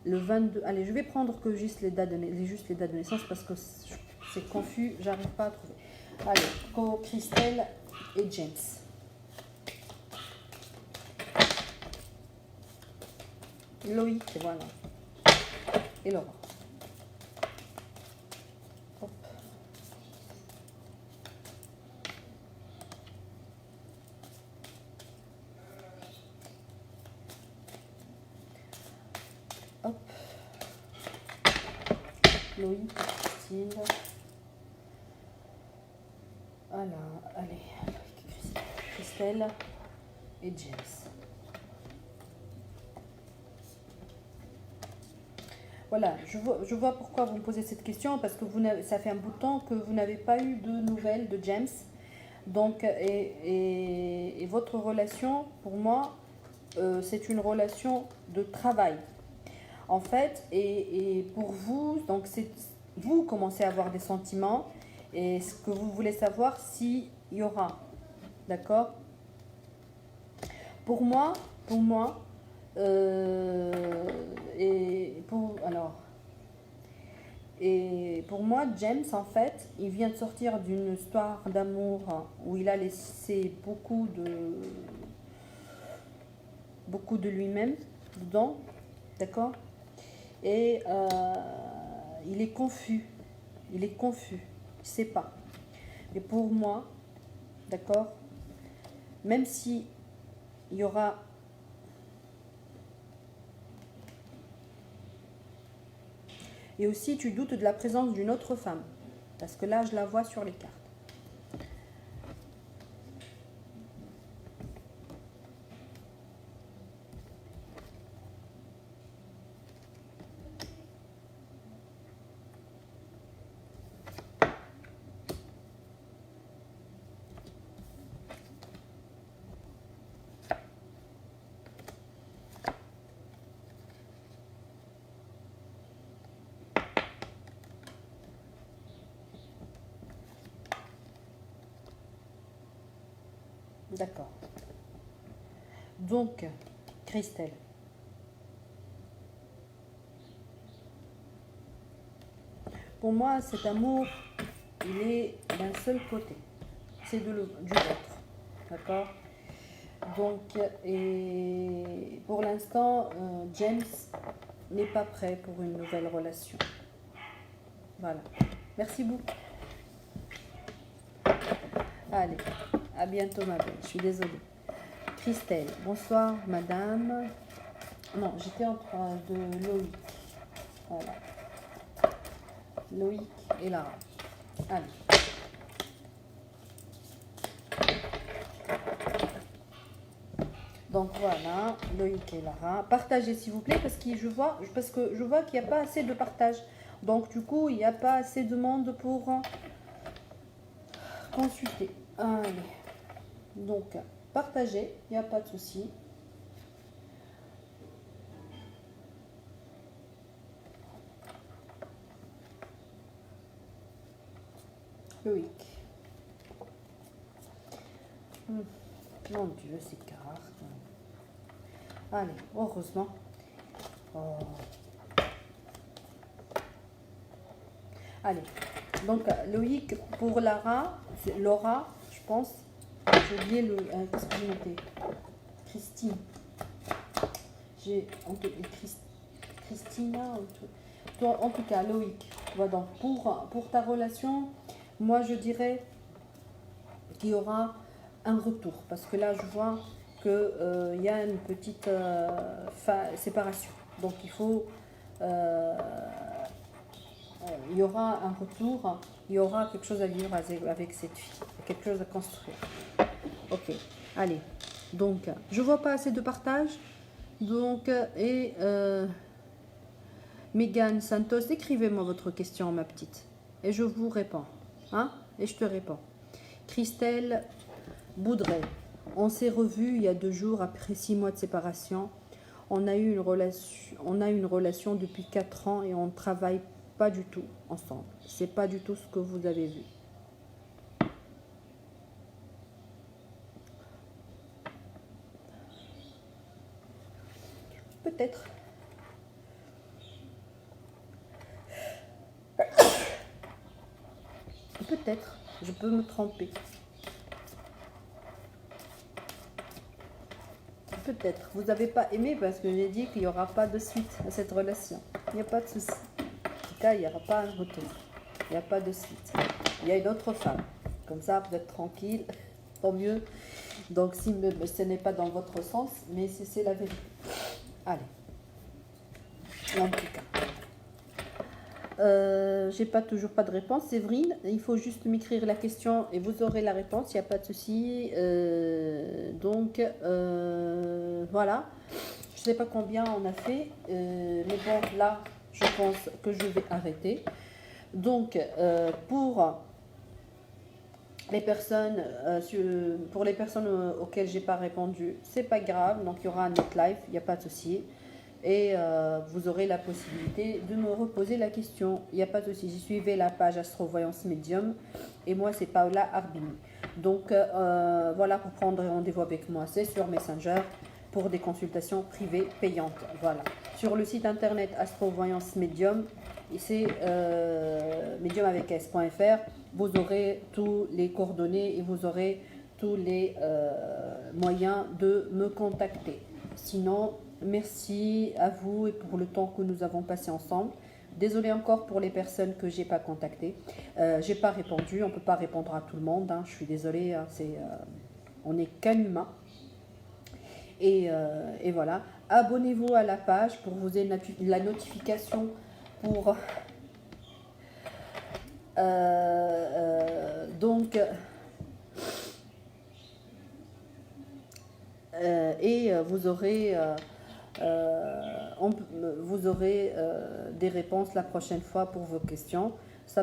Le 22. Allez, je vais prendre que juste les dates de naissance parce que c'est confus, j'arrive pas à trouver. Allez, Christelle et James. Loïc, voilà. Et Laura. Hop. Hop. Loïc, Christine. Voilà, allez. Loïc, Christelle et James. Voilà, je vois pourquoi vous me posez cette question, parce que ça fait un bout de temps que vous n'avez pas eu de nouvelles de James. Donc, et votre relation, pour moi, c'est une relation de travail. En fait, et pour vous, donc vous commencez à avoir des sentiments, et ce que vous voulez savoir s'il y aura. D'accord? Pour moi, et pour moi, James, en fait, il vient de sortir d'une histoire d'amour où il a laissé beaucoup de lui-même dedans, d'accord? Et il est confus, il ne sait pas. Et pour moi, d'accord, même si il y aura et aussi tu doutes de la présence d'une autre femme, parce que là je la vois sur les cartes. D'accord. Donc, Christelle. Pour moi, cet amour, il est d'un seul côté. C'est du vôtre. D'accord? Donc, et pour l'instant, James n'est pas prêt pour une nouvelle relation. Voilà. Merci beaucoup. Allez, à bientôt ma belle. Je suis désolée. Christelle, bonsoir madame. Non, j'étais en train de Loïc. Voilà. Loïc et Lara. Allez. Donc voilà, Loïc et Lara. Partagez s'il vous plaît parce que je vois qu'il n'y a pas assez de partage. Donc du coup, il n'y a pas assez de monde pour consulter. Allez. Donc, partagez, il n'y a pas de souci. Loïc. Mon Dieu, ces cartes. Allez, heureusement. Oh. Allez, donc Loïc, pour Lara, c'est Laura, je pense. J'ai oublié le. Qu'est-ce que j'ai noté? Christine. J'ai. Christina. Toi, en tout cas, Loïc. Voilà, donc pour ta relation, moi je dirais qu'il y aura un retour. Parce que là, je vois qu'il y a une petite séparation. Donc il faut. Il y aura un retour, il y aura quelque chose à vivre avec cette fille, quelque chose à construire. Ok, allez. Donc, je vois pas assez de partage. Donc, Megan Santos, écrivez-moi votre question, ma petite. Et je vous réponds. Hein? Et je te réponds. Christelle Boudret, on s'est revus il y a 2 jours après 6 mois de séparation. On a eu une relation depuis 4 ans et on ne travaille pas du tout ensemble. C'est pas du tout ce que vous avez vu. Peut-être. Peut-être. Je peux me tromper. Peut-être. Vous n'avez pas aimé parce que j'ai dit qu'il n'y aura pas de suite à cette relation. Il n'y a pas de souci. En tout cas, il n'y aura pas un retour. Il n'y a pas de suite. Il y a une autre femme. Comme ça, vous êtes tranquille. Tant mieux. Donc, si ce n'est pas dans votre sens, mais c'est la vérité. Allez. En tout cas. J'ai toujours pas de réponse. Séverine, il faut juste m'écrire la question et vous aurez la réponse, il n'y a pas de souci. Donc, voilà. Je sais pas combien on a fait, mais bon, là, je pense que je vais arrêter. Donc, pour les personnes, auxquelles j'ai pas répondu, c'est pas grave. Donc, il y aura un autre live, il n'y a pas de souci. Et vous aurez la possibilité de me reposer la question. Il n'y a pas de souci. Suivez la page Astrovoyance Médium. Et moi, c'est Paola Arbini. Donc, voilà, pour prendre rendez-vous avec moi, c'est sur Messenger pour des consultations privées payantes. Voilà. Sur le site internet Astrovoyance Médium, c'est médium avec s.fr. Vous aurez tous les coordonnées et vous aurez tous les moyens de me contacter. Sinon, merci à vous et pour le temps que nous avons passé ensemble. Désolée encore pour les personnes que j'ai pas contactées. J'ai pas répondu. On peut pas répondre à tout le monde. Hein. Je suis désolée. Hein. On n'est qu'un humain. Et voilà. Abonnez-vous à la page pour vous ayez la notification pour donc. Et vous aurez des réponses la prochaine fois pour vos questions. Je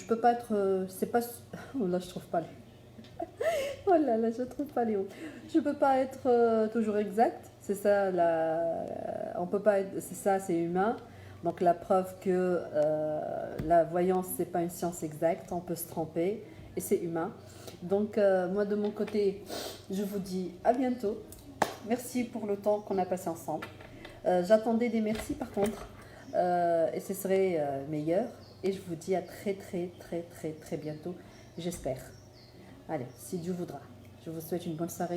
peux pas être, c'est pas, oh là je trouve pas les, oh là là je trouve pas les mots. Je peux pas être toujours exact. C'est ça on peut pas être, c'est ça, c'est humain. Donc la preuve que la voyance c'est pas une science exacte, on peut se tromper et c'est humain. Donc moi de mon côté, je vous dis à bientôt. Merci pour le temps qu'on a passé ensemble. J'attendais des merci par contre et ce serait meilleur. Et je vous dis à très bientôt, j'espère. Allez, si Dieu voudra. Je vous souhaite une bonne soirée.